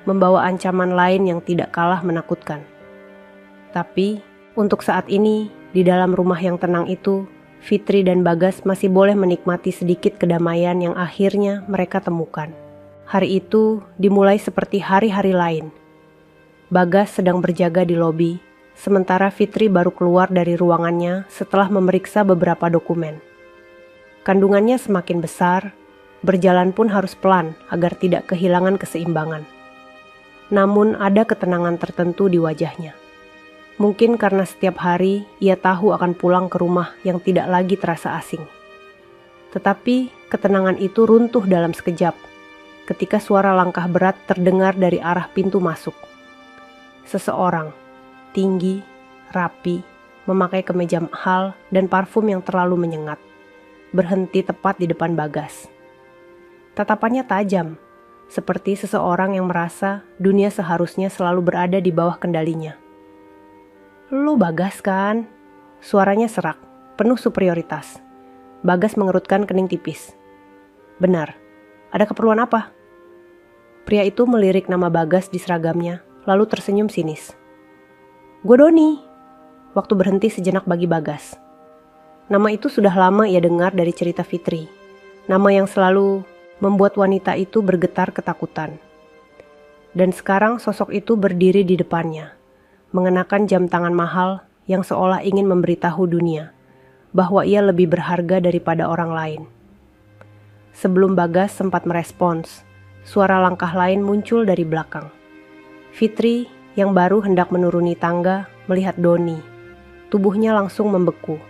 membawa ancaman lain yang tidak kalah menakutkan. Tapi untuk saat ini, di dalam rumah yang tenang itu, Fitri dan Bagas masih boleh menikmati sedikit kedamaian yang akhirnya mereka temukan. Hari itu dimulai seperti hari-hari lain. Bagas sedang berjaga di lobi, sementara Fitri baru keluar dari ruangannya setelah memeriksa beberapa dokumen. Kandungannya semakin besar, berjalan pun harus pelan agar tidak kehilangan keseimbangan. Namun ada ketenangan tertentu di wajahnya. Mungkin karena setiap hari ia tahu akan pulang ke rumah yang tidak lagi terasa asing. Tetapi ketenangan itu runtuh dalam sekejap ketika suara langkah berat terdengar dari arah pintu masuk. Seseorang, tinggi, rapi, memakai kemeja mahal dan parfum yang terlalu menyengat, berhenti tepat di depan Bagas. Tatapannya tajam, seperti seseorang yang merasa dunia seharusnya selalu berada di bawah kendalinya. "Lu Bagas kan?" Suaranya serak, penuh superioritas. Bagas mengerutkan kening tipis. "Benar. Ada keperluan apa?" Pria itu melirik nama Bagas di seragamnya, lalu tersenyum sinis. "Gue Doni." Waktu berhenti sejenak bagi Bagas. Nama itu sudah lama ia dengar dari cerita Fitri. Nama yang selalu membuat wanita itu bergetar ketakutan. Dan sekarang sosok itu berdiri di depannya, mengenakan jam tangan mahal yang seolah ingin memberitahu dunia bahwa ia lebih berharga daripada orang lain. Sebelum Bagas sempat merespons, suara langkah lain muncul dari belakang. Fitri yang baru hendak menuruni tangga melihat Doni. Tubuhnya langsung membeku.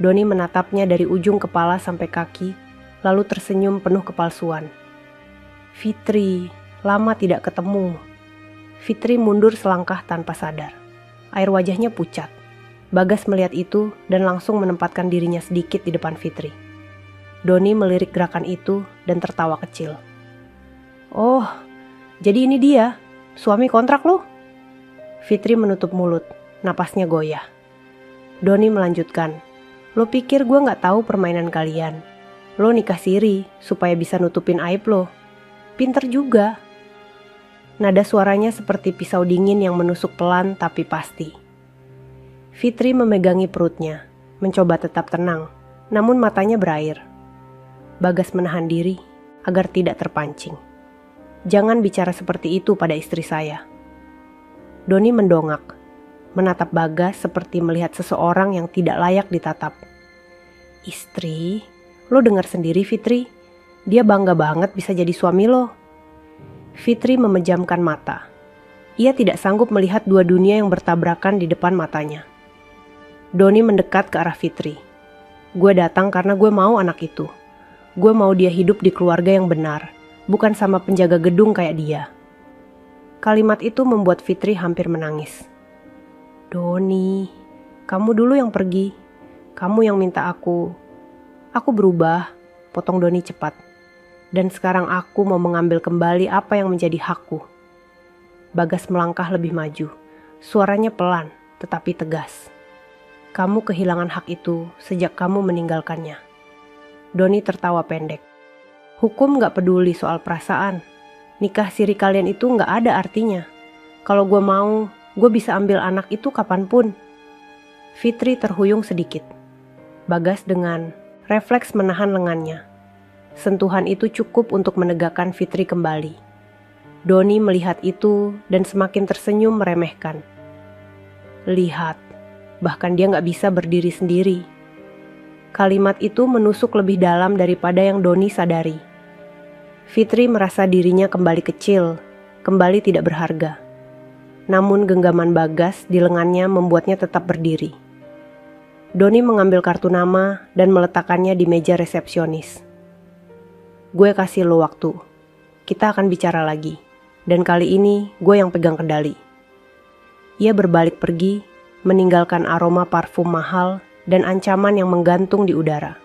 Doni menatapnya dari ujung kepala sampai kaki, lalu tersenyum penuh kepalsuan. "Fitri, lama tidak ketemu." Fitri mundur selangkah tanpa sadar. Air wajahnya pucat. Bagas melihat itu dan langsung menempatkan dirinya sedikit di depan Fitri. Doni melirik gerakan itu dan tertawa kecil. "Oh, jadi ini dia, suami kontrak lo?" Fitri menutup mulut, napasnya goyah. Doni melanjutkan, "Lo pikir gue gak tahu permainan kalian? Lo nikah siri supaya bisa nutupin aib lo. Pinter juga." Nada suaranya seperti pisau dingin yang menusuk pelan tapi pasti. Fitri memegangi perutnya, mencoba tetap tenang, namun matanya berair. Bagas menahan diri agar tidak terpancing. "Jangan bicara seperti itu pada istri saya." Doni mendongak, menatap Bagas seperti melihat seseorang yang tidak layak ditatap. "Istri? Lo dengar sendiri Fitri, dia bangga banget bisa jadi suami lo." Fitri memejamkan mata. Ia tidak sanggup melihat dua dunia yang bertabrakan di depan matanya. Doni mendekat ke arah Fitri. "Gue datang karena gue mau anak itu. Gue mau dia hidup di keluarga yang benar, bukan sama penjaga gedung kayak dia." Kalimat itu membuat Fitri hampir menangis. "Doni, kamu dulu yang pergi. Kamu yang minta aku. Aku berubah," potong Doni cepat. "Dan sekarang aku mau mengambil kembali apa yang menjadi hakku." Bagas melangkah lebih maju. Suaranya pelan, tetapi tegas. "Kamu kehilangan hak itu sejak kamu meninggalkannya." Doni tertawa pendek. "Hukum gak peduli soal perasaan. Nikah siri kalian itu nggak ada artinya. Kalau gue mau, gue bisa ambil anak itu kapanpun. Fitri terhuyung sedikit. Bagas dengan refleks menahan lengannya. Sentuhan itu cukup untuk menegakkan Fitri kembali. Doni melihat itu dan semakin tersenyum meremehkan. Lihat, bahkan dia nggak bisa berdiri sendiri. Kalimat itu menusuk lebih dalam daripada yang Doni sadari. Fitri merasa dirinya kembali kecil, kembali tidak berharga. Namun genggaman Bagas di lengannya membuatnya tetap berdiri. Doni mengambil kartu nama dan meletakkannya di meja resepsionis. Gue kasih lo waktu. Kita akan bicara lagi. Dan kali ini gue yang pegang kendali. Ia berbalik pergi, meninggalkan aroma parfum mahal dan ancaman yang menggantung di udara.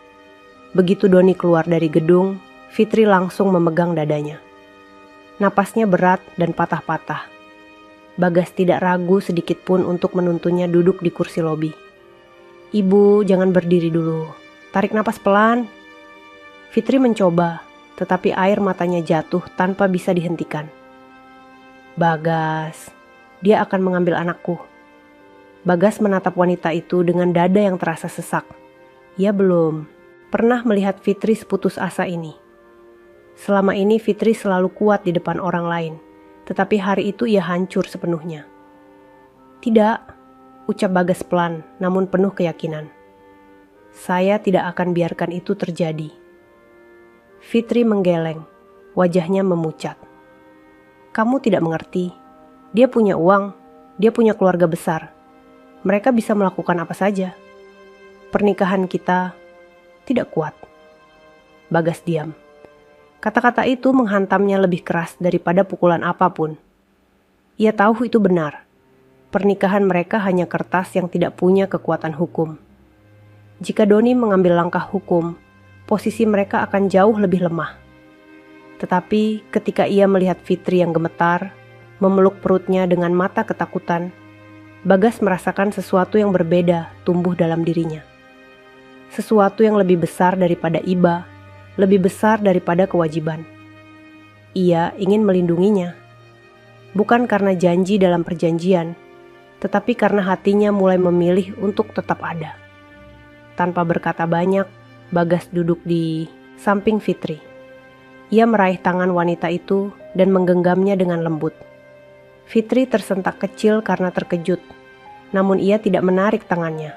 Begitu Doni keluar dari gedung, Fitri langsung memegang dadanya. Napasnya berat dan patah-patah. Bagas tidak ragu sedikit pun untuk menuntunnya duduk di kursi lobi. Ibu, jangan berdiri dulu. Tarik napas pelan. Fitri mencoba, tetapi air matanya jatuh tanpa bisa dihentikan. Bagas, dia akan mengambil anakku. Bagas menatap wanita itu dengan dada yang terasa sesak. Ia belum pernah melihat Fitri seputus asa ini. Selama ini Fitri selalu kuat di depan orang lain, tetapi hari itu ia hancur sepenuhnya. Tidak, ucap Bagas pelan namun penuh keyakinan. Saya tidak akan biarkan itu terjadi. Fitri menggeleng, wajahnya memucat. Kamu tidak mengerti. Dia punya uang, dia punya keluarga besar. Mereka bisa melakukan apa saja. Pernikahan kita tidak kuat. Bagas diam. Kata-kata itu menghantamnya lebih keras daripada pukulan apapun. Ia tahu itu benar. Pernikahan mereka hanya kertas yang tidak punya kekuatan hukum. Jika Doni mengambil langkah hukum, posisi mereka akan jauh lebih lemah. Tetapi ketika ia melihat Fitri yang gemetar, memeluk perutnya dengan mata ketakutan, Bagas merasakan sesuatu yang berbeda tumbuh dalam dirinya. Sesuatu yang lebih besar daripada iba, lebih besar daripada kewajiban. Ia ingin melindunginya. Bukan karena janji dalam perjanjian, tetapi karena hatinya mulai memilih untuk tetap ada. Tanpa berkata banyak, Bagas duduk di samping Fitri. Ia meraih tangan wanita itu dan menggenggamnya dengan lembut. Fitri tersentak kecil karena terkejut, namun ia tidak menarik tangannya.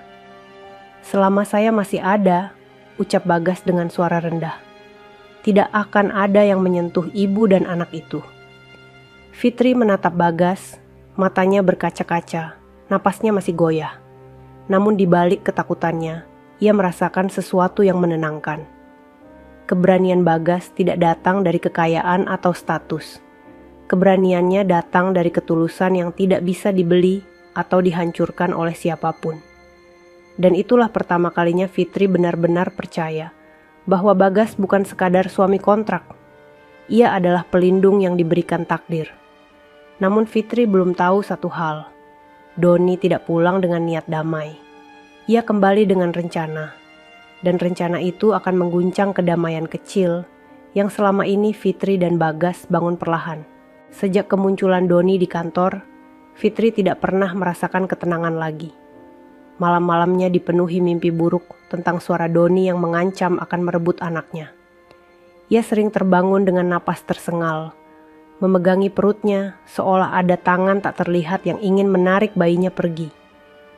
Selama saya masih ada, ucap Bagas dengan suara rendah. Tidak akan ada yang menyentuh ibu dan anak itu. Fitri menatap Bagas, matanya berkaca-kaca, napasnya masih goyah. Namun di balik ketakutannya, ia merasakan sesuatu yang menenangkan. Keberanian Bagas tidak datang dari kekayaan atau status. Keberaniannya datang dari ketulusan yang tidak bisa dibeli atau dihancurkan oleh siapapun. Dan itulah pertama kalinya Fitri benar-benar percaya bahwa Bagas bukan sekadar suami kontrak. Ia adalah pelindung yang diberikan takdir. Namun Fitri belum tahu satu hal. Doni tidak pulang dengan niat damai. Ia kembali dengan rencana. Dan rencana itu akan mengguncang kedamaian kecil yang selama ini Fitri dan Bagas bangun perlahan. Sejak kemunculan Doni di kantor, Fitri tidak pernah merasakan ketenangan lagi. Malam-malamnya dipenuhi mimpi buruk tentang suara Doni yang mengancam akan merebut anaknya. Ia sering terbangun dengan napas tersengal, memegangi perutnya seolah ada tangan tak terlihat yang ingin menarik bayinya pergi.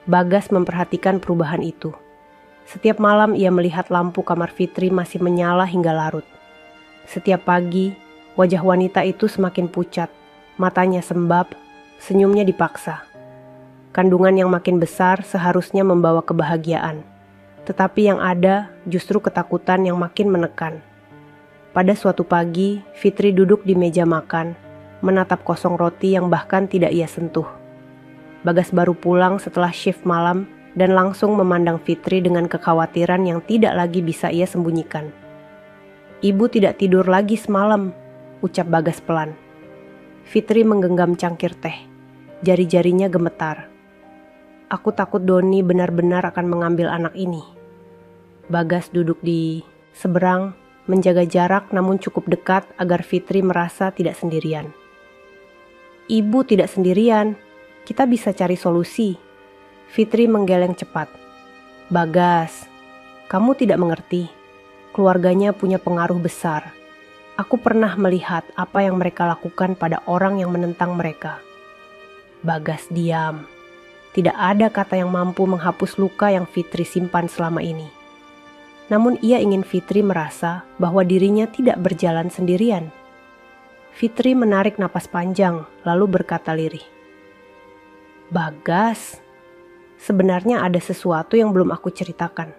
Bagas memperhatikan perubahan itu. Setiap malam ia melihat lampu kamar Fitri masih menyala hingga larut. Setiap pagi, wajah wanita itu semakin pucat, matanya sembab, senyumnya dipaksa. Kandungan yang makin besar seharusnya membawa kebahagiaan, tetapi yang ada justru ketakutan yang makin menekan. Pada suatu pagi, Fitri duduk di meja makan, menatap kosong roti yang bahkan tidak ia sentuh. Bagas baru pulang setelah shift malam, dan langsung memandang Fitri dengan kekhawatiran yang tidak lagi bisa ia sembunyikan. Ibu tidak tidur lagi semalam, ucap Bagas pelan. Fitri menggenggam cangkir teh, jari-jarinya gemetar. Aku takut Doni benar-benar akan mengambil anak ini. Bagas duduk di seberang, menjaga jarak namun cukup dekat agar Fitri merasa tidak sendirian. Ibu tidak sendirian, kita bisa cari solusi. Fitri menggeleng cepat. Bagas, kamu tidak mengerti. Keluarganya punya pengaruh besar. Aku pernah melihat apa yang mereka lakukan pada orang yang menentang mereka. Bagas diam. Tidak ada kata yang mampu menghapus luka yang Fitri simpan selama ini. Namun ia ingin Fitri merasa bahwa dirinya tidak berjalan sendirian. Fitri menarik napas panjang lalu berkata lirih. Bagas, sebenarnya ada sesuatu yang belum aku ceritakan.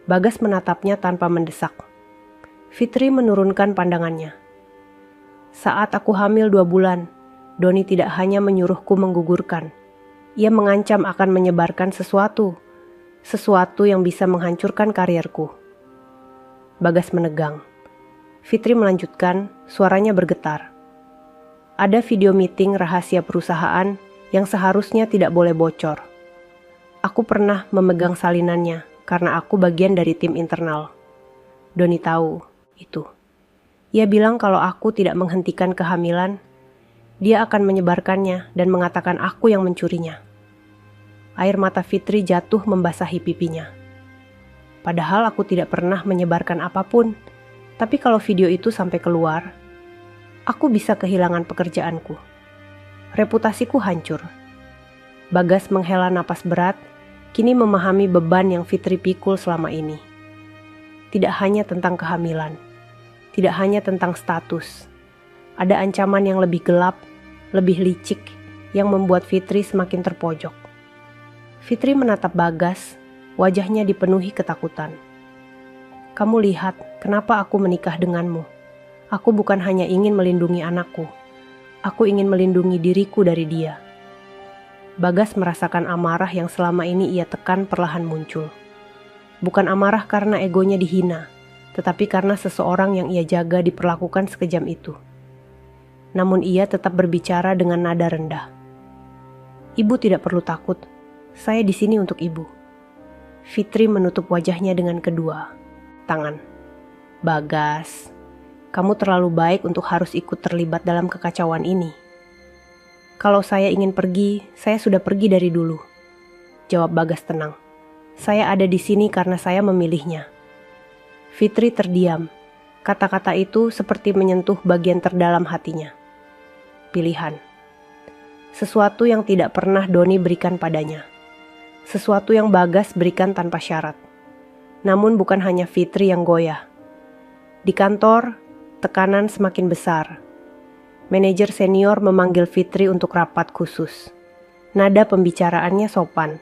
Bagas menatapnya tanpa mendesak. Fitri menurunkan pandangannya. Saat aku hamil 2 bulan, Doni tidak hanya menyuruhku menggugurkan. Ia mengancam akan menyebarkan sesuatu yang bisa menghancurkan karirku. Bagas menegang. Fitri melanjutkan, suaranya bergetar. Ada video meeting rahasia perusahaan yang seharusnya tidak boleh bocor. Aku pernah memegang salinannya karena aku bagian dari tim internal. Doni tahu itu. Ia bilang kalau aku tidak menghentikan kehamilan, dia akan menyebarkannya dan mengatakan aku yang mencurinya. Air mata Fitri jatuh membasahi pipinya. Padahal aku tidak pernah menyebarkan apapun, tapi kalau video itu sampai keluar, aku bisa kehilangan pekerjaanku. Reputasiku hancur. Bagas menghela napas berat, kini memahami beban yang Fitri pikul selama ini. Tidak hanya tentang kehamilan, tidak hanya tentang status. Ada ancaman yang lebih gelap, lebih licik, yang membuat Fitri semakin terpojok. Fitri menatap Bagas, wajahnya dipenuhi ketakutan. Kamu lihat kenapa aku menikah denganmu. Aku bukan hanya ingin melindungi anakku, aku ingin melindungi diriku dari dia. Bagas merasakan amarah yang selama ini ia tekan perlahan muncul. Bukan amarah karena egonya dihina, tetapi karena seseorang yang ia jaga diperlakukan sekejam itu. Namun ia tetap berbicara dengan nada rendah. Ibu tidak perlu takut, saya di sini untuk ibu. Fitri menutup wajahnya dengan kedua tangan. Bagas, kamu terlalu baik untuk harus ikut terlibat dalam kekacauan ini. Kalau saya ingin pergi, saya sudah pergi dari dulu. Jawab Bagas tenang. Saya ada di sini karena saya memilihnya. Fitri terdiam. Kata-kata itu seperti menyentuh bagian terdalam hatinya. Pilihan. Sesuatu yang tidak pernah Doni berikan padanya. Sesuatu yang Bagas berikan tanpa syarat. Namun bukan hanya Fitri yang goyah. Di kantor, tekanan semakin besar. Manajer senior memanggil Fitri untuk rapat khusus. Nada pembicaraannya sopan,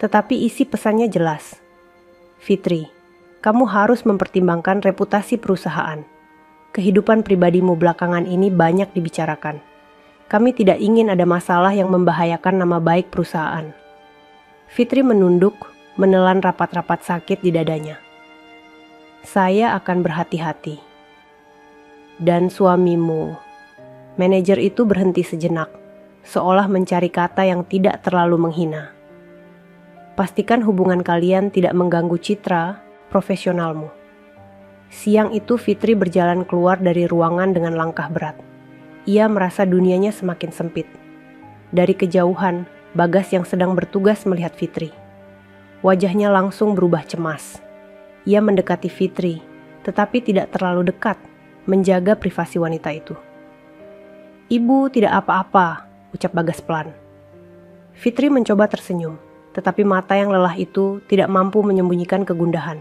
tetapi isi pesannya jelas. Fitri, kamu harus mempertimbangkan reputasi perusahaan. Kehidupan pribadimu belakangan ini banyak dibicarakan. Kami tidak ingin ada masalah yang membahayakan nama baik perusahaan. Fitri menunduk, menelan rapat-rapat sakit di dadanya. Saya akan berhati-hati. Dan suamimu. Manajer itu berhenti sejenak, seolah mencari kata yang tidak terlalu menghina. Pastikan hubungan kalian tidak mengganggu citra profesionalmu. Siang itu Fitri berjalan keluar dari ruangan dengan langkah berat. Ia merasa dunianya semakin sempit. Dari kejauhan, Bagas yang sedang bertugas melihat Fitri. Wajahnya langsung berubah cemas. Ia mendekati Fitri, tetapi tidak terlalu dekat, menjaga privasi wanita itu. Ibu tidak apa-apa, ucap Bagas pelan. Fitri mencoba tersenyum, tetapi mata yang lelah itu tidak mampu menyembunyikan kegundahan.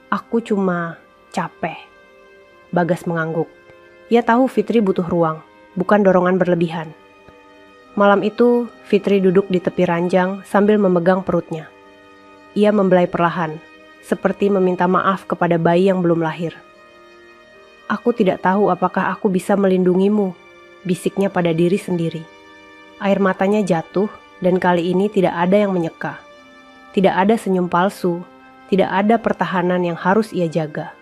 Aku cuma capek. Bagas mengangguk. Ia tahu Fitri butuh ruang, bukan dorongan berlebihan. Malam itu, Fitri duduk di tepi ranjang sambil memegang perutnya. Ia membelai perlahan, seperti meminta maaf kepada bayi yang belum lahir. Aku tidak tahu apakah aku bisa melindungimu, bisiknya pada diri sendiri. Air matanya jatuh, dan kali ini tidak ada yang menyeka. Tidak ada senyum palsu, tidak ada pertahanan yang harus ia jaga.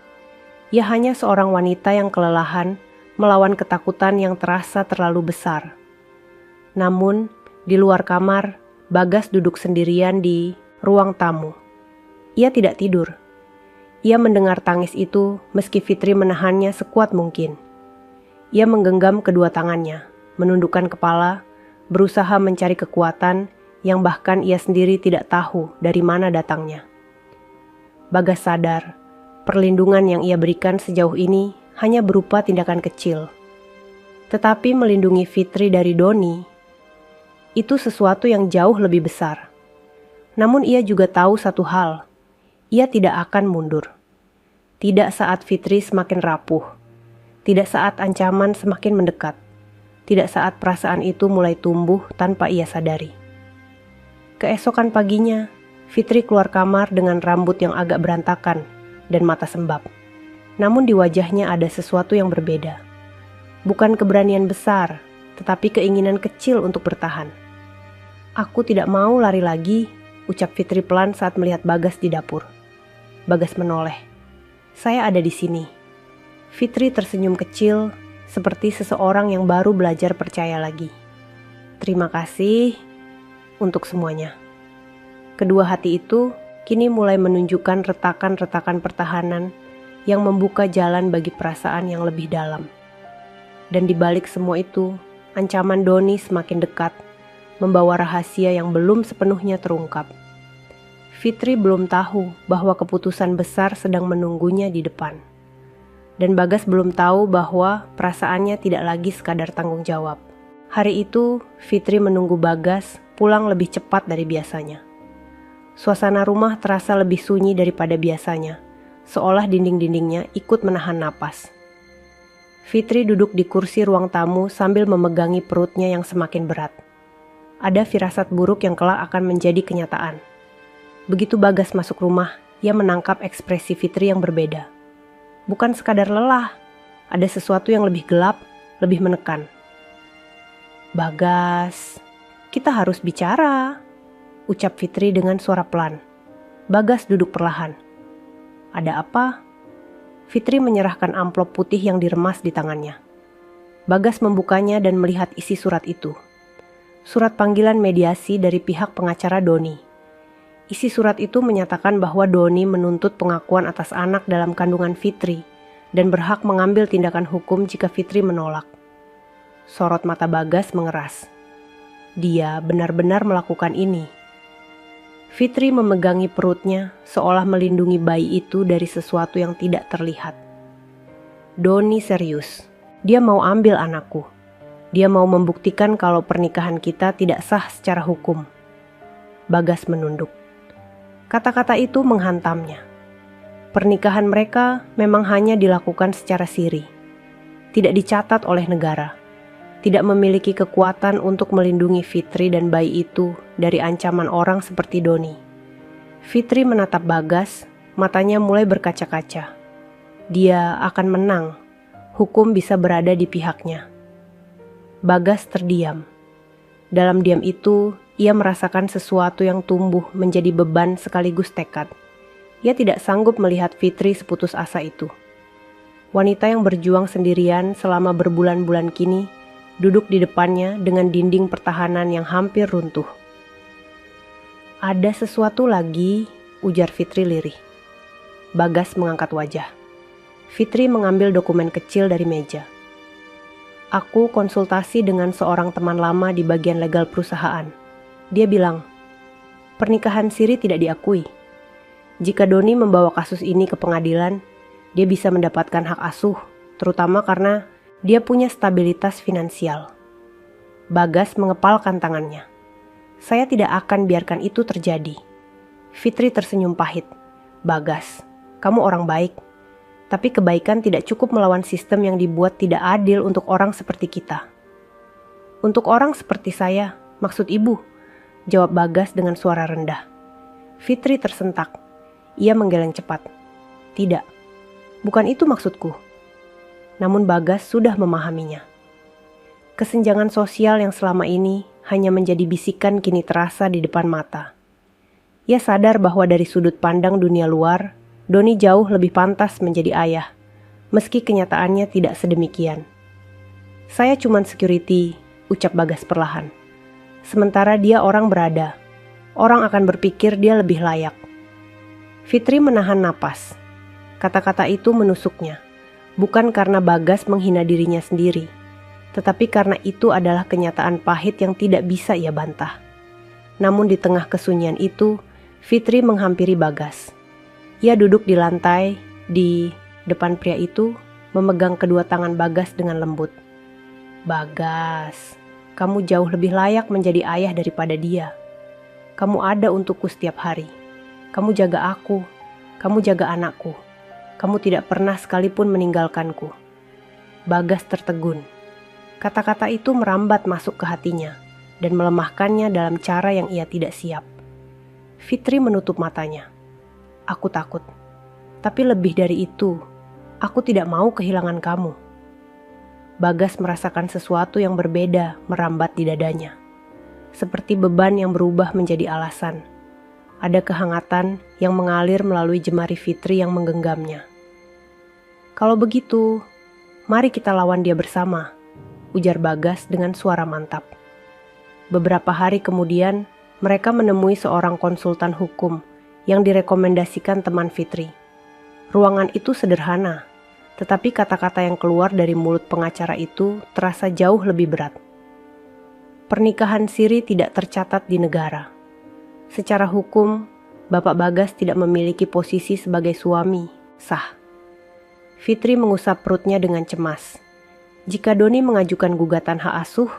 Ia hanya seorang wanita yang kelelahan melawan ketakutan yang terasa terlalu besar. Namun, di luar kamar, Bagas duduk sendirian di ruang tamu. Ia tidak tidur. Ia mendengar tangis itu meski Fitri menahannya sekuat mungkin. Ia menggenggam kedua tangannya, menundukkan kepala, berusaha mencari kekuatan yang bahkan ia sendiri tidak tahu dari mana datangnya. Bagas sadar, perlindungan yang ia berikan sejauh ini hanya berupa tindakan kecil. Tetapi melindungi Fitri dari Doni, itu sesuatu yang jauh lebih besar. Namun ia juga tahu satu hal, ia tidak akan mundur. Tidak saat Fitri semakin rapuh, tidak saat ancaman semakin mendekat, tidak saat perasaan itu mulai tumbuh tanpa ia sadari. Keesokan paginya, Fitri keluar kamar dengan rambut yang agak berantakan dan mata sembab. Namun di wajahnya ada sesuatu yang berbeda. Bukan keberanian besar, tetapi keinginan kecil untuk bertahan. "Aku tidak mau lari lagi," ucap Fitri pelan saat melihat Bagas di dapur. Bagas menoleh. "Saya ada di sini." Fitri tersenyum kecil, seperti seseorang yang baru belajar percaya lagi. "Terima kasih untuk semuanya." Kedua hati itu kini mulai menunjukkan retakan-retakan pertahanan yang membuka jalan bagi perasaan yang lebih dalam. Dan di balik semua itu, ancaman Doni semakin dekat, membawa rahasia yang belum sepenuhnya terungkap. Fitri belum tahu bahwa keputusan besar sedang menunggunya di depan. Dan Bagas belum tahu bahwa perasaannya tidak lagi sekadar tanggung jawab. Hari itu, Fitri menunggu Bagas pulang lebih cepat dari biasanya. Suasana rumah terasa lebih sunyi daripada biasanya, seolah dinding-dindingnya ikut menahan napas. Fitri duduk di kursi ruang tamu sambil memegangi perutnya yang semakin berat. Ada firasat buruk yang kelak akan menjadi kenyataan. Begitu Bagas masuk rumah, ia menangkap ekspresi Fitri yang berbeda. Bukan sekadar lelah, ada sesuatu yang lebih gelap, lebih menekan. "Bagas, kita harus bicara," ucap Fitri dengan suara pelan. Bagas duduk perlahan. "Ada apa?" Fitri menyerahkan amplop putih yang diremas di tangannya. Bagas membukanya dan melihat isi surat itu. Surat panggilan mediasi dari pihak pengacara Doni. Isi surat itu menyatakan bahwa Doni menuntut pengakuan atas anak dalam kandungan Fitri dan berhak mengambil tindakan hukum jika Fitri menolak. Sorot mata Bagas mengeras. Dia benar-benar melakukan ini. Fitri memegangi perutnya seolah melindungi bayi itu dari sesuatu yang tidak terlihat. Doni serius. Dia mau ambil anakku. Dia mau membuktikan kalau pernikahan kita tidak sah secara hukum. Bagas menunduk. Kata-kata itu menghantamnya. Pernikahan mereka memang hanya dilakukan secara siri. Tidak dicatat oleh negara. Tidak memiliki kekuatan untuk melindungi Fitri dan bayi itu dari ancaman orang seperti Doni. Fitri menatap Bagas, matanya mulai berkaca-kaca. Dia akan menang. Hukum bisa berada di pihaknya. Bagas terdiam. Dalam diam itu, ia merasakan sesuatu yang tumbuh menjadi beban sekaligus tekad. Ia tidak sanggup melihat Fitri seputus asa itu. Wanita yang berjuang sendirian selama berbulan-bulan kini, duduk di depannya dengan dinding pertahanan yang hampir runtuh. "Ada sesuatu lagi," ujar Fitri lirih. Bagas mengangkat wajah. Fitri mengambil dokumen kecil dari meja. "Aku konsultasi dengan seorang teman lama di bagian legal perusahaan. Dia bilang, pernikahan siri tidak diakui. Jika Doni membawa kasus ini ke pengadilan, dia bisa mendapatkan hak asuh, terutama karena dia punya stabilitas finansial." Bagas mengepalkan tangannya. "Saya tidak akan biarkan itu terjadi." Fitri tersenyum pahit. "Bagas, kamu orang baik. Tapi kebaikan tidak cukup melawan sistem yang dibuat tidak adil untuk orang seperti kita." "Untuk orang seperti saya, maksud ibu?" jawab Bagas dengan suara rendah. Fitri tersentak. Ia menggeleng cepat. "Tidak, bukan itu maksudku." Namun Bagas sudah memahaminya. Kesenjangan sosial yang selama ini hanya menjadi bisikan kini terasa di depan mata. Ia sadar bahwa dari sudut pandang dunia luar, Doni jauh lebih pantas menjadi ayah, meski kenyataannya tidak sedemikian. "Saya cuman security," ucap Bagas perlahan. "Sementara dia orang berada. Orang akan berpikir dia lebih layak." Fitri menahan napas. Kata-kata itu menusuknya, bukan karena Bagas menghina dirinya sendiri, tetapi karena itu adalah kenyataan pahit yang tidak bisa ia bantah. Namun di tengah kesunyian itu, Fitri menghampiri Bagas. Ia duduk di lantai, di depan pria itu, memegang kedua tangan Bagas dengan lembut. "Bagas, kamu jauh lebih layak menjadi ayah daripada dia. Kamu ada untukku setiap hari. Kamu jaga aku, kamu jaga anakku. Kamu tidak pernah sekalipun meninggalkanku." Bagas tertegun. Kata-kata itu merambat masuk ke hatinya dan melemahkannya dalam cara yang ia tidak siap. Fitri menutup matanya. "Aku takut. Tapi lebih dari itu, aku tidak mau kehilangan kamu." Bagas merasakan sesuatu yang berbeda merambat di dadanya. Seperti beban yang berubah menjadi alasan. Ada kehangatan yang mengalir melalui jemari Fitri yang menggenggamnya. "Kalau begitu, mari kita lawan dia bersama," ujar Bagas dengan suara mantap. Beberapa hari kemudian, mereka menemui seorang konsultan hukum yang direkomendasikan teman Fitri. Ruangan itu sederhana, tetapi kata-kata yang keluar dari mulut pengacara itu terasa jauh lebih berat. Pernikahan siri tidak tercatat di negara. Secara hukum, Bapak Bagas tidak memiliki posisi sebagai suami sah. Fitri mengusap perutnya dengan cemas. Jika Doni mengajukan gugatan hak asuh,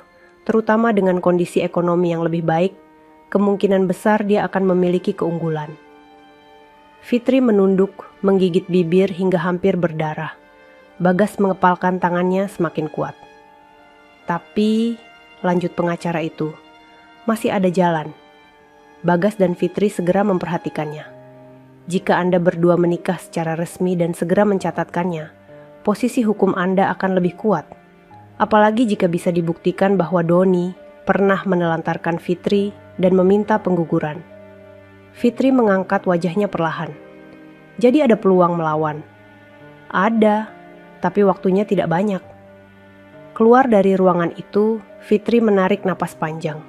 terutama dengan kondisi ekonomi yang lebih baik, kemungkinan besar dia akan memiliki keunggulan. Fitri menunduk, menggigit bibir hingga hampir berdarah. Bagas mengepalkan tangannya semakin kuat. "Tapi," lanjut pengacara itu, "masih ada jalan." Bagas dan Fitri segera memperhatikannya. "Jika Anda berdua menikah secara resmi dan segera mencatatkannya, posisi hukum Anda akan lebih kuat. Apalagi jika bisa dibuktikan bahwa Doni pernah menelantarkan Fitri dan meminta pengguguran." Fitri mengangkat wajahnya perlahan. "Jadi ada peluang melawan?" "Ada, tapi waktunya tidak banyak." Keluar dari ruangan itu, Fitri menarik napas panjang.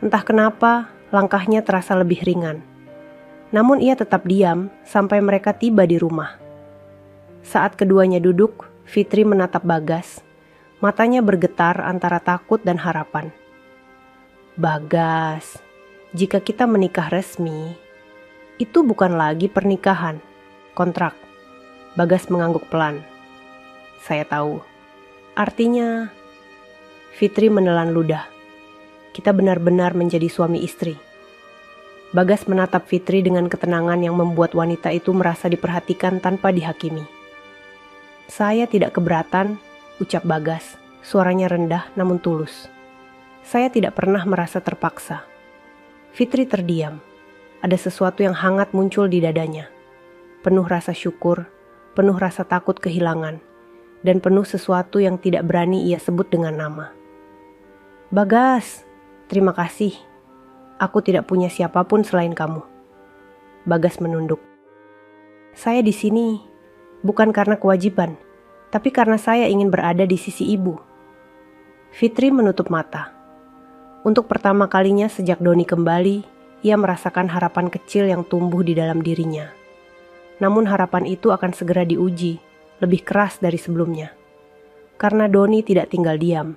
Entah kenapa, langkahnya terasa lebih ringan. Namun ia tetap diam sampai mereka tiba di rumah. Saat keduanya duduk, Fitri menatap Bagas. Matanya bergetar antara takut dan harapan. "Bagas, jika kita menikah resmi, itu bukan lagi pernikahan, kontrak." Bagas mengangguk pelan. "Saya tahu. Artinya..." Fitri menelan ludah. "Kita benar-benar menjadi suami istri." Bagas menatap Fitri dengan ketenangan yang membuat wanita itu merasa diperhatikan tanpa dihakimi. "Saya tidak keberatan," ucap Bagas, suaranya rendah namun tulus. "Saya tidak pernah merasa terpaksa." Fitri terdiam. Ada sesuatu yang hangat muncul di dadanya. Penuh rasa syukur, penuh rasa takut kehilangan, dan penuh sesuatu yang tidak berani ia sebut dengan nama. "Bagas, terima kasih. Aku tidak punya siapapun selain kamu." Bagas menunduk. "Saya di sini bukan karena kewajiban, tapi karena saya ingin berada di sisi ibu." Fitri menutup mata. Untuk pertama kalinya sejak Doni kembali, ia merasakan harapan kecil yang tumbuh di dalam dirinya. Namun harapan itu akan segera diuji, lebih keras dari sebelumnya. Karena Doni tidak tinggal diam,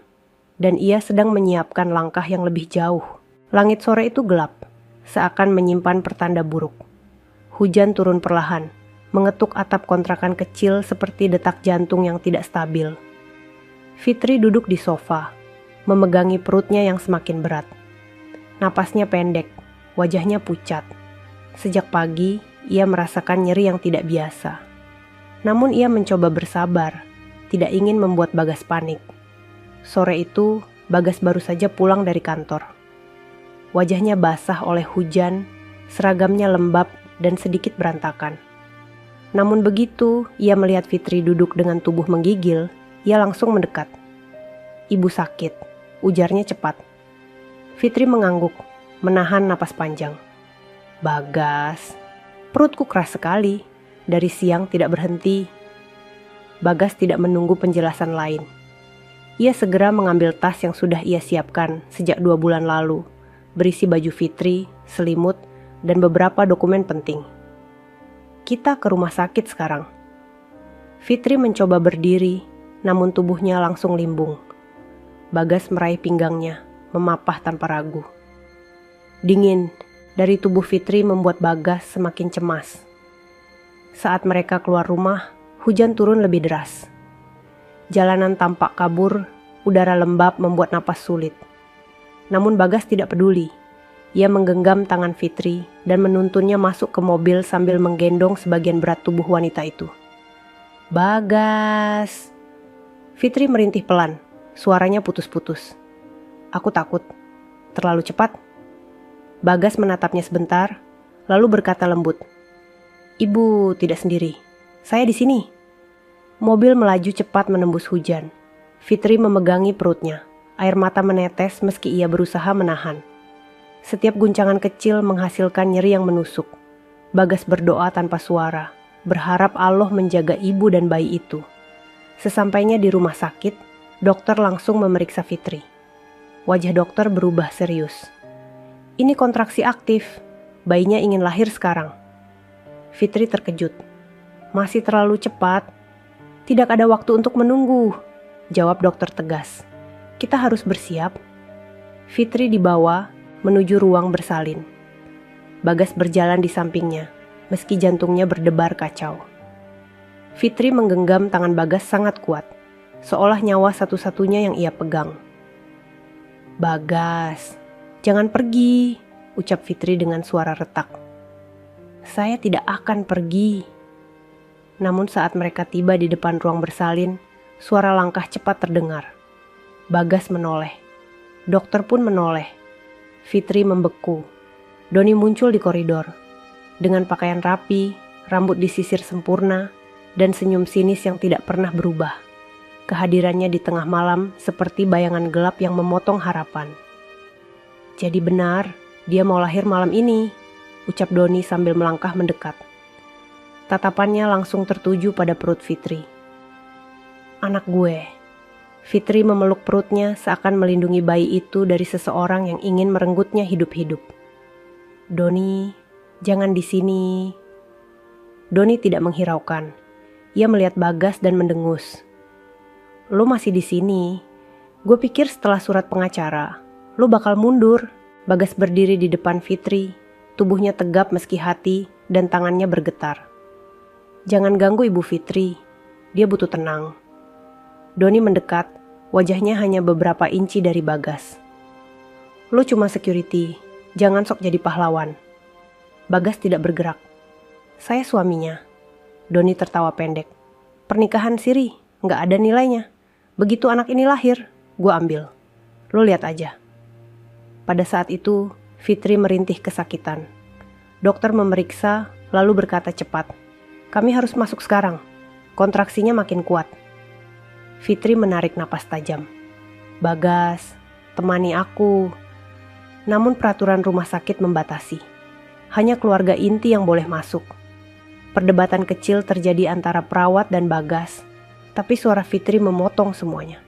dan ia sedang menyiapkan langkah yang lebih jauh. Langit sore itu gelap, seakan menyimpan pertanda buruk. Hujan turun perlahan, mengetuk atap kontrakan kecil seperti detak jantung yang tidak stabil. Fitri duduk di sofa, memegangi perutnya yang semakin berat. Napasnya pendek, wajahnya pucat. Sejak pagi, ia merasakan nyeri yang tidak biasa. Namun ia mencoba bersabar, tidak ingin membuat Bagas panik. Sore itu, Bagas baru saja pulang dari kantor. Wajahnya basah oleh hujan, seragamnya lembab dan sedikit berantakan. Namun begitu ia melihat Fitri duduk dengan tubuh menggigil, ia langsung mendekat. "Ibu sakit," ujarnya cepat. Fitri mengangguk, menahan napas panjang. "Bagas, perutku keras sekali, dari siang tidak berhenti." Bagas tidak menunggu penjelasan lain. Ia segera mengambil tas yang sudah ia siapkan sejak 2 bulan lalu, berisi baju Fitri, selimut, dan beberapa dokumen penting. "Kita ke rumah sakit sekarang," Fitri mencoba berdiri, namun tubuhnya langsung limbung. Bagas meraih pinggangnya, memapah tanpa ragu. Dingin dari tubuh Fitri membuat Bagas semakin cemas. Saat mereka keluar rumah, hujan turun lebih deras. Jalanan tampak kabur, udara lembab membuat napas sulit. Namun Bagas tidak peduli. Ia menggenggam tangan Fitri dan menuntunnya masuk ke mobil sambil menggendong sebagian berat tubuh wanita itu. Bagas! Fitri merintih pelan, suaranya putus-putus. Aku takut. Terlalu cepat. Bagas menatapnya sebentar, lalu berkata lembut. Ibu tidak sendiri. Saya di sini. Mobil melaju cepat menembus hujan. Fitri memegangi perutnya. Air mata menetes meski ia berusaha menahan. Setiap guncangan kecil menghasilkan nyeri yang menusuk. Bagas berdoa tanpa suara, berharap Allah menjaga ibu dan bayi itu. Sesampainya di rumah sakit, dokter langsung memeriksa Fitri. Wajah dokter berubah serius. Ini kontraksi aktif, bayinya ingin lahir sekarang. Fitri terkejut. Masih terlalu cepat. Tidak ada waktu untuk menunggu, jawab dokter tegas. Kita harus bersiap. Fitri dibawa menuju ruang bersalin. Bagas berjalan di sampingnya, meski jantungnya berdebar kacau. Fitri menggenggam tangan Bagas sangat kuat, seolah nyawa satu-satunya yang ia pegang. Bagas, jangan pergi, ucap Fitri dengan suara retak. Saya tidak akan pergi. Namun saat mereka tiba di depan ruang bersalin, suara langkah cepat terdengar. Bagas menoleh. Dokter pun menoleh. Fitri membeku. Doni muncul di koridor. Dengan pakaian rapi, rambut disisir sempurna, dan senyum sinis yang tidak pernah berubah. Kehadirannya di tengah malam seperti bayangan gelap yang memotong harapan. Jadi benar, dia mau lahir malam ini, ucap Doni sambil melangkah mendekat. Tatapannya langsung tertuju pada perut Fitri. Anak gue. Fitri memeluk perutnya seakan melindungi bayi itu dari seseorang yang ingin merenggutnya hidup-hidup. Doni, jangan di sini. Doni tidak menghiraukan. Ia melihat Bagas dan mendengus. Lo masih di sini. Gue pikir setelah surat pengacara, lo bakal mundur. Bagas berdiri di depan Fitri, tubuhnya tegap meski hati dan tangannya bergetar. Jangan ganggu Ibu Fitri, dia butuh tenang. Doni mendekat, wajahnya hanya beberapa inci dari Bagas. Lu cuma security, jangan sok jadi pahlawan. Bagas tidak bergerak. Saya suaminya. Doni tertawa pendek. Pernikahan siri, gak ada nilainya. Begitu anak ini lahir, gue ambil. Lu lihat aja. Pada saat itu, Fitri merintih kesakitan. Dokter memeriksa, lalu berkata cepat. Kami harus masuk sekarang. Kontraksinya makin kuat. Fitri menarik napas tajam. Bagas, temani aku. Namun peraturan rumah sakit membatasi. Hanya keluarga inti yang boleh masuk. Perdebatan kecil terjadi antara perawat dan Bagas, tapi suara Fitri memotong semuanya.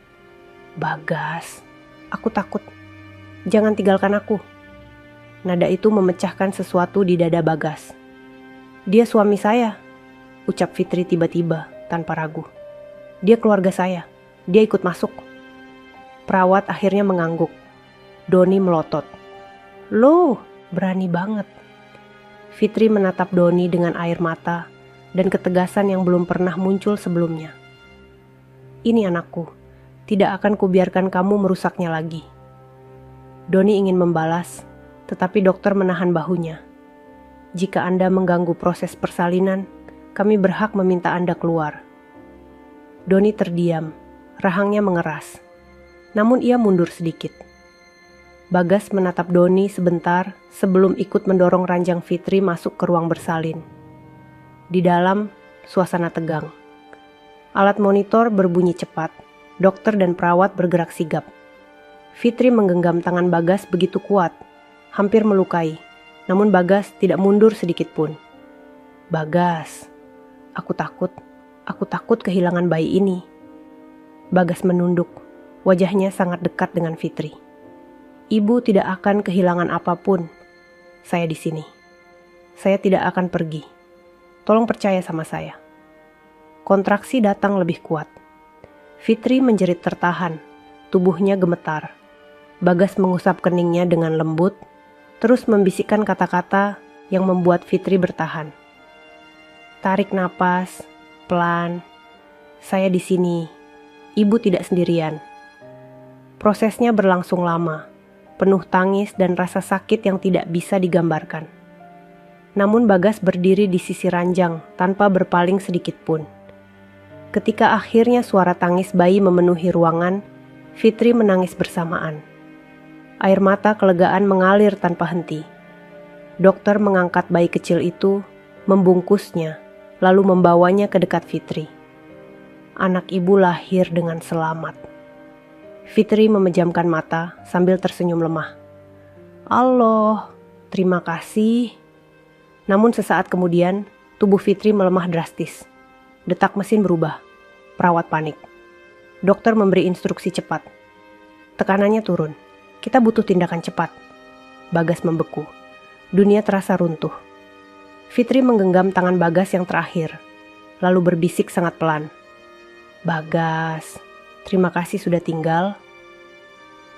Bagas, aku takut. Jangan tinggalkan aku. Nada itu memecahkan sesuatu di dada Bagas. Dia suami saya, ucap Fitri tiba-tiba tanpa ragu. Dia keluarga saya. Dia ikut masuk. Perawat akhirnya mengangguk. Doni melotot. Loh, berani banget. Fitri menatap Doni dengan air mata dan ketegasan yang belum pernah muncul sebelumnya. Ini anakku. Tidak akan kubiarkan kamu merusaknya lagi. Doni ingin membalas, tetapi dokter menahan bahunya. Jika Anda mengganggu proses persalinan, kami berhak meminta Anda keluar. Doni terdiam, rahangnya mengeras. Namun ia mundur sedikit. Bagas menatap Doni sebentar sebelum ikut mendorong ranjang Fitri masuk ke ruang bersalin. Di dalam, suasana tegang. Alat monitor berbunyi cepat. Dokter dan perawat bergerak sigap. Fitri menggenggam tangan Bagas begitu kuat, hampir melukai. Namun Bagas tidak mundur sedikit pun. Bagas, aku takut kehilangan bayi ini. Bagas menunduk, wajahnya sangat dekat dengan Fitri. Ibu tidak akan kehilangan apapun. Saya di sini. Saya tidak akan pergi. Tolong percaya sama saya. kontraksi datang lebih kuat. Fitri menjerit tertahan, tubuhnya gemetar. Bagas mengusap keningnya dengan lembut, terus membisikkan kata-kata yang membuat Fitri bertahan. Tarik napas, pelan. Saya di sini. Ibu tidak sendirian. Prosesnya berlangsung lama, penuh tangis dan rasa sakit yang tidak bisa digambarkan. Namun Bagas berdiri di sisi ranjang tanpa berpaling sedikit pun. Ketika akhirnya suara tangis bayi memenuhi ruangan, Fitri menangis bersamaan. Air mata kelegaan mengalir tanpa henti. Dokter mengangkat bayi kecil itu, membungkusnya, lalu membawanya ke dekat Fitri. Anak ibu lahir dengan selamat. Fitri memejamkan mata sambil tersenyum lemah. Allah, terima kasih. Namun sesaat kemudian, tubuh Fitri melemah drastis. Detak mesin berubah. Perawat panik. Dokter memberi instruksi cepat. Tekanannya turun. Kita butuh tindakan cepat. Bagas membeku. Dunia terasa runtuh. Fitri menggenggam tangan Bagas yang terakhir, lalu berbisik sangat pelan. Bagas, terima kasih sudah tinggal.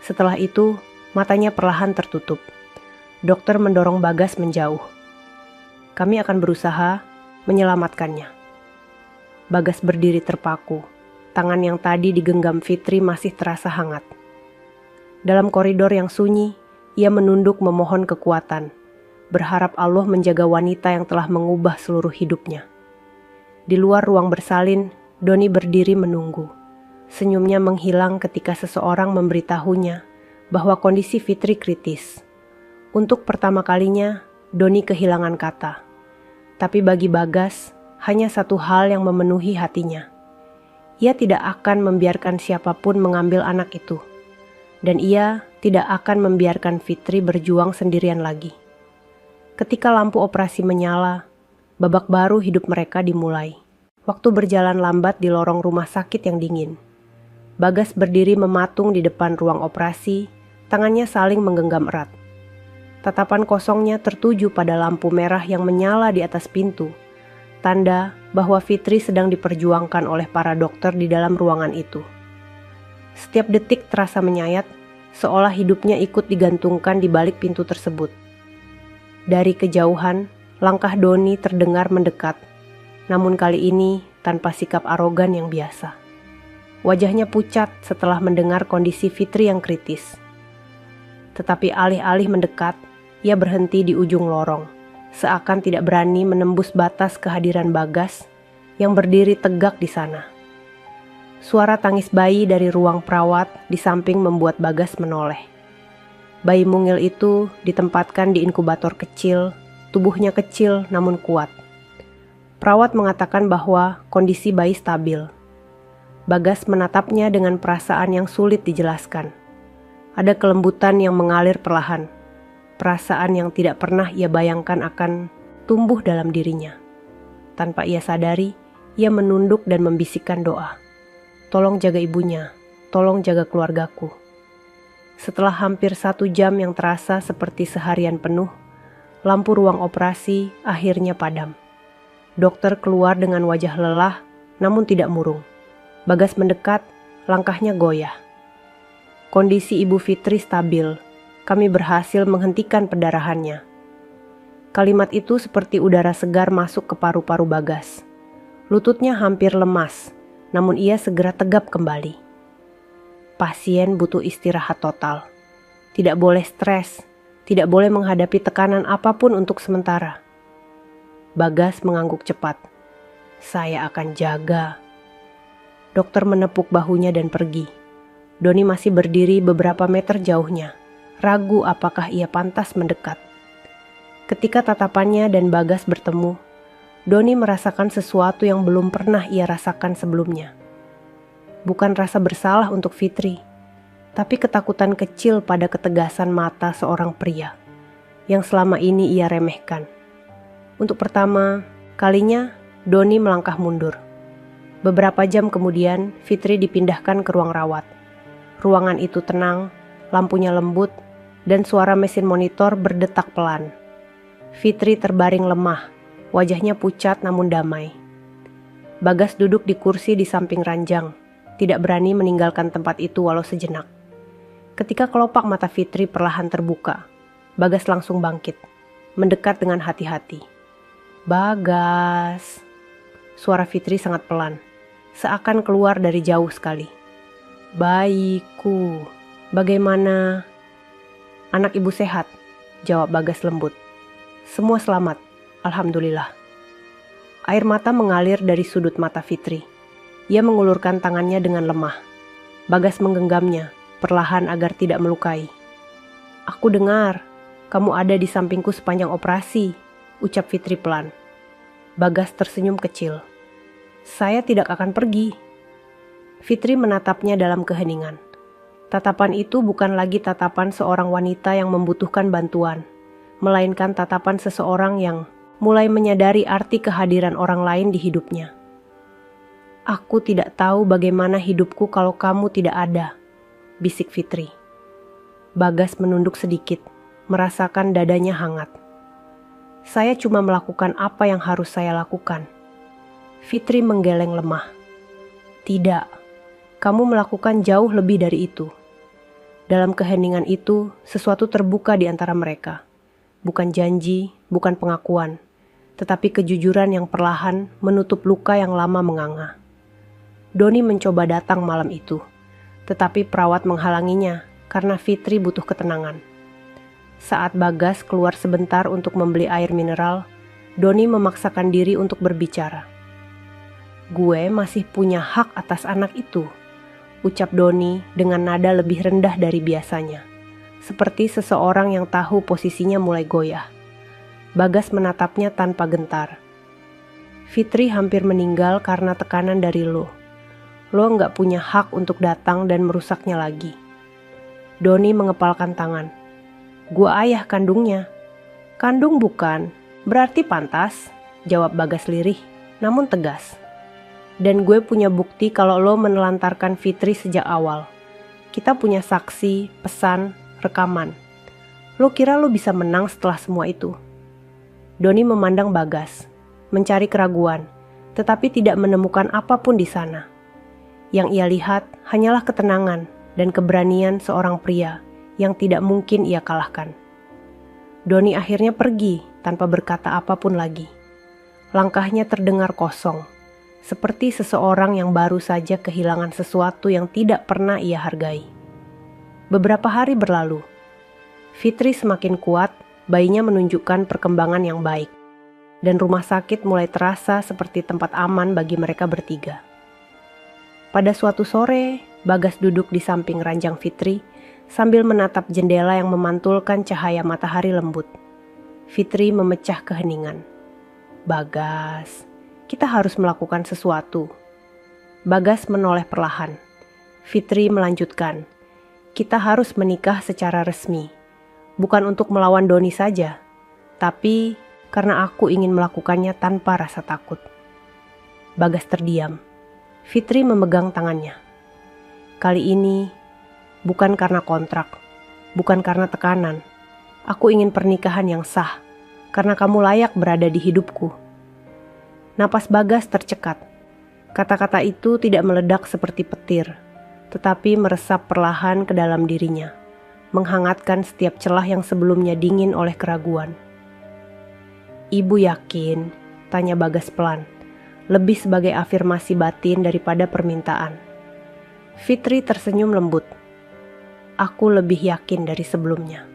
Setelah itu, matanya perlahan tertutup. Dokter mendorong Bagas menjauh. Kami akan berusaha menyelamatkannya. Bagas berdiri terpaku. Tangan yang tadi digenggam Fitri masih terasa hangat. Dalam koridor yang sunyi, ia menunduk memohon kekuatan, berharap Allah menjaga wanita yang telah mengubah seluruh hidupnya. Di luar ruang bersalin, Doni berdiri menunggu. Senyumnya menghilang ketika seseorang memberitahunya bahwa kondisi Fitri kritis. Untuk pertama kalinya, Doni kehilangan kata. Tapi bagi Bagas, hanya satu hal yang memenuhi hatinya. Ia tidak akan membiarkan siapapun mengambil anak itu. Dan ia tidak akan membiarkan Fitri berjuang sendirian lagi. Ketika lampu operasi menyala, babak baru hidup mereka dimulai. Waktu berjalan lambat di lorong rumah sakit yang dingin. Bagas berdiri mematung di depan ruang operasi, tangannya saling menggenggam erat. Tatapan kosongnya tertuju pada lampu merah yang menyala di atas pintu, tanda bahwa Fitri sedang diperjuangkan oleh para dokter di dalam ruangan itu. Setiap detik terasa menyayat, seolah hidupnya ikut digantungkan di balik pintu tersebut. Dari kejauhan, langkah Doni terdengar mendekat, namun kali ini tanpa sikap arogan yang biasa. Wajahnya pucat setelah mendengar kondisi Fitri yang kritis. Tetapi alih-alih mendekat, ia berhenti di ujung lorong, seakan tidak berani menembus batas kehadiran Bagas yang berdiri tegak di sana. Suara tangis bayi dari ruang perawat di samping membuat Bagas menoleh. Bayi mungil itu ditempatkan di inkubator kecil, tubuhnya kecil namun kuat. Perawat mengatakan bahwa kondisi bayi stabil. Bagas menatapnya dengan perasaan yang sulit dijelaskan. Ada kelembutan yang mengalir perlahan. Perasaan yang tidak pernah ia bayangkan akan tumbuh dalam dirinya. Tanpa ia sadari, ia menunduk dan membisikkan doa. Tolong jaga ibunya, tolong jaga keluargaku. Setelah hampir 1 jam yang terasa seperti seharian penuh, lampu ruang operasi akhirnya padam. Dokter keluar dengan wajah lelah, namun tidak murung. Bagas mendekat, langkahnya goyah. Kondisi Ibu Fitri stabil, kami berhasil menghentikan pendarahannya. Kalimat itu seperti udara segar masuk ke paru-paru Bagas. Lututnya hampir lemas, namun ia segera tegap kembali. Pasien butuh istirahat total. Tidak boleh stres, tidak boleh menghadapi tekanan apapun untuk sementara. Bagas mengangguk cepat. Saya akan jaga. Dokter menepuk bahunya dan pergi. Doni masih berdiri beberapa meter jauhnya, ragu apakah ia pantas mendekat. Ketika tatapannya dan Bagas bertemu, Doni merasakan sesuatu yang belum pernah ia rasakan sebelumnya. Bukan rasa bersalah untuk Fitri, tapi ketakutan kecil pada ketegasan mata seorang pria yang selama ini ia remehkan. Untuk pertama kalinya, Doni melangkah mundur. Beberapa jam kemudian, Fitri dipindahkan ke ruang rawat. Ruangan itu tenang, lampunya lembut, dan suara mesin monitor berdetak pelan. Fitri terbaring lemah. Wajahnya pucat namun damai. Bagas duduk di kursi di samping ranjang, tidak berani meninggalkan tempat itu walau sejenak. Ketika kelopak mata Fitri perlahan terbuka, Bagas langsung bangkit, mendekat dengan hati-hati. "Bagas." Suara Fitri sangat pelan, seakan keluar dari jauh sekali. "Bayiku, bagaimana?" "Anak ibu sehat," jawab Bagas lembut. "Semua selamat, alhamdulillah." Air mata mengalir dari sudut mata Fitri. Ia mengulurkan tangannya dengan lemah. Bagas menggenggamnya, perlahan agar tidak melukai. "Aku dengar, kamu ada di sampingku sepanjang operasi," ucap Fitri pelan. Bagas tersenyum kecil. "Saya tidak akan pergi." Fitri menatapnya dalam keheningan. Tatapan itu bukan lagi tatapan seorang wanita yang membutuhkan bantuan, melainkan tatapan seseorang yang mulai menyadari arti kehadiran orang lain di hidupnya. "Aku tidak tahu bagaimana hidupku kalau kamu tidak ada," bisik Fitri. Bagas menunduk sedikit, merasakan dadanya hangat. "Saya cuma melakukan apa yang harus saya lakukan." Fitri menggeleng lemah. "Tidak, kamu melakukan jauh lebih dari itu." Dalam keheningan itu, sesuatu terbuka di antara mereka. Bukan janji, bukan pengakuan, tetapi kejujuran yang perlahan menutup luka yang lama menganga. Doni mencoba datang malam itu, tetapi perawat menghalanginya karena Fitri butuh ketenangan. Saat Bagas keluar sebentar untuk membeli air mineral, Doni memaksakan diri untuk berbicara. "Gue masih punya hak atas anak itu," ucap Doni dengan nada lebih rendah dari biasanya, seperti seseorang yang tahu posisinya mulai goyah. Bagas menatapnya tanpa gentar. "Fitri hampir meninggal karena tekanan dari lo. Lo nggak punya hak untuk datang dan merusaknya lagi." Doni mengepalkan tangan. "Gua ayah kandungnya." "Kandung bukan, berarti pantas," jawab Bagas lirih, namun tegas. "Dan gue punya bukti kalau lo menelantarkan Fitri sejak awal. Kita punya saksi, pesan, rekaman. Lo kira lo bisa menang setelah semua itu?" Doni memandang Bagas, mencari keraguan, tetapi tidak menemukan apapun di sana. Yang ia lihat hanyalah ketenangan dan keberanian seorang pria yang tidak mungkin ia kalahkan. Doni akhirnya pergi tanpa berkata apapun lagi. Langkahnya terdengar kosong, seperti seseorang yang baru saja kehilangan sesuatu yang tidak pernah ia hargai. Beberapa hari berlalu. Fitri semakin kuat, bayinya menunjukkan perkembangan yang baik, dan rumah sakit mulai terasa seperti tempat aman bagi mereka bertiga. Pada suatu sore, Bagas duduk di samping ranjang Fitri sambil menatap jendela yang memantulkan cahaya matahari lembut. Fitri memecah keheningan. "Bagas, kita harus melakukan sesuatu." Bagas menoleh perlahan. Fitri melanjutkan, "Kita harus menikah secara resmi. Bukan untuk melawan Doni saja, tapi karena aku ingin melakukannya tanpa rasa takut." Bagas terdiam. Fitri memegang tangannya. "Kali ini, bukan karena kontrak, bukan karena tekanan. Aku ingin pernikahan yang sah, karena kamu layak berada di hidupku." Napas Bagas tercekat. Kata-kata itu tidak meledak seperti petir, tetapi meresap perlahan ke dalam dirinya, menghangatkan setiap celah yang sebelumnya dingin oleh keraguan. "Ibu yakin?" tanya Bagas pelan, lebih sebagai afirmasi batin daripada permintaan. Fitri tersenyum lembut. "Aku lebih yakin dari sebelumnya."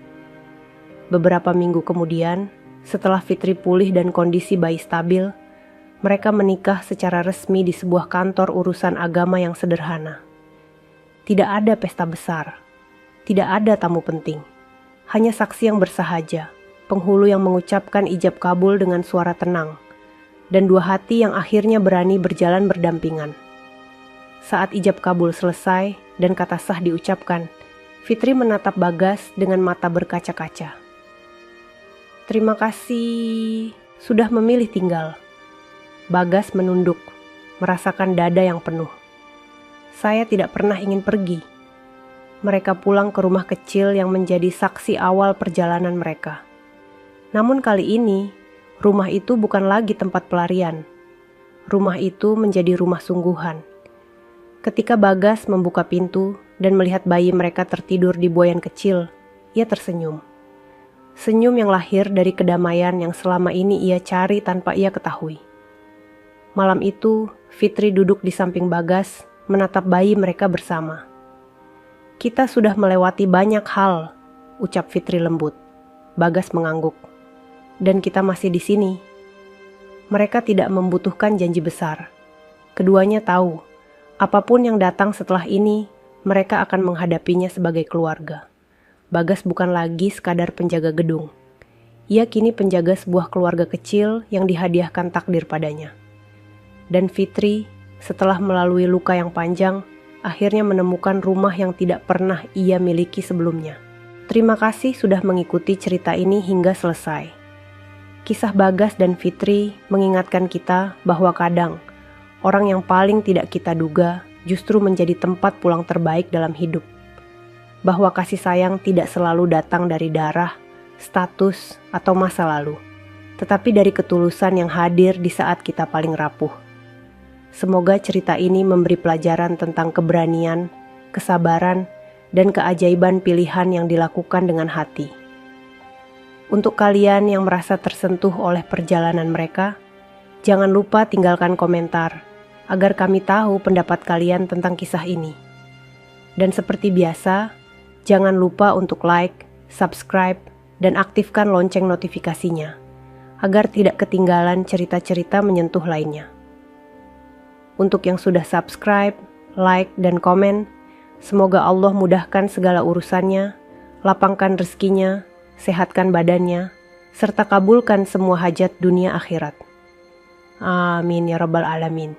Beberapa minggu kemudian, setelah Fitri pulih dan kondisi bayi stabil, mereka menikah secara resmi di sebuah kantor urusan agama yang sederhana. Tidak ada pesta besar. Tidak ada tamu penting, hanya saksi yang bersahaja, penghulu yang mengucapkan ijab kabul dengan suara tenang, dan dua hati yang akhirnya berani berjalan berdampingan. Saat ijab kabul selesai dan kata sah diucapkan, Fitri menatap Bagas dengan mata berkaca-kaca. "Terima kasih sudah memilih tinggal." Bagas menunduk, merasakan dada yang penuh. "Saya tidak pernah ingin pergi." Mereka pulang ke rumah kecil yang menjadi saksi awal perjalanan mereka. Namun kali ini, rumah itu bukan lagi tempat pelarian. rumah itu menjadi rumah sungguhan. Ketika Bagas membuka pintu dan melihat bayi mereka tertidur di buayan kecil, ia tersenyum. Senyum yang lahir dari kedamaian yang selama ini ia cari tanpa ia ketahui. Malam itu, Fitri duduk di samping Bagas, menatap bayi mereka bersama. "Kita sudah melewati banyak hal," ucap Fitri lembut. Bagas mengangguk. "Dan kita masih di sini." Mereka tidak membutuhkan janji besar. Keduanya tahu, apapun yang datang setelah ini, mereka akan menghadapinya sebagai keluarga. Bagas bukan lagi sekadar penjaga gedung. Ia kini penjaga sebuah keluarga kecil yang dihadiahkan takdir padanya. Dan Fitri, setelah melalui luka yang panjang, akhirnya menemukan rumah yang tidak pernah ia miliki sebelumnya. Terima kasih sudah mengikuti cerita ini hingga selesai. Kisah Bagas dan Fitri mengingatkan kita bahwa kadang orang yang paling tidak kita duga justru menjadi tempat pulang terbaik dalam hidup. Bahwa kasih sayang tidak selalu datang dari darah, status, atau masa lalu, tetapi dari ketulusan yang hadir di saat kita paling rapuh. Semoga cerita ini memberi pelajaran tentang keberanian, kesabaran, dan keajaiban pilihan yang dilakukan dengan hati. Untuk kalian yang merasa tersentuh oleh perjalanan mereka, jangan lupa tinggalkan komentar agar kami tahu pendapat kalian tentang kisah ini. Dan seperti biasa, jangan lupa untuk like, subscribe, dan aktifkan lonceng notifikasinya agar tidak ketinggalan cerita-cerita menyentuh lainnya. Untuk yang sudah subscribe, like, dan komen, semoga Allah mudahkan segala urusannya, lapangkan rezekinya, sehatkan badannya, serta kabulkan semua hajat dunia akhirat. Amin ya rabbal alamin.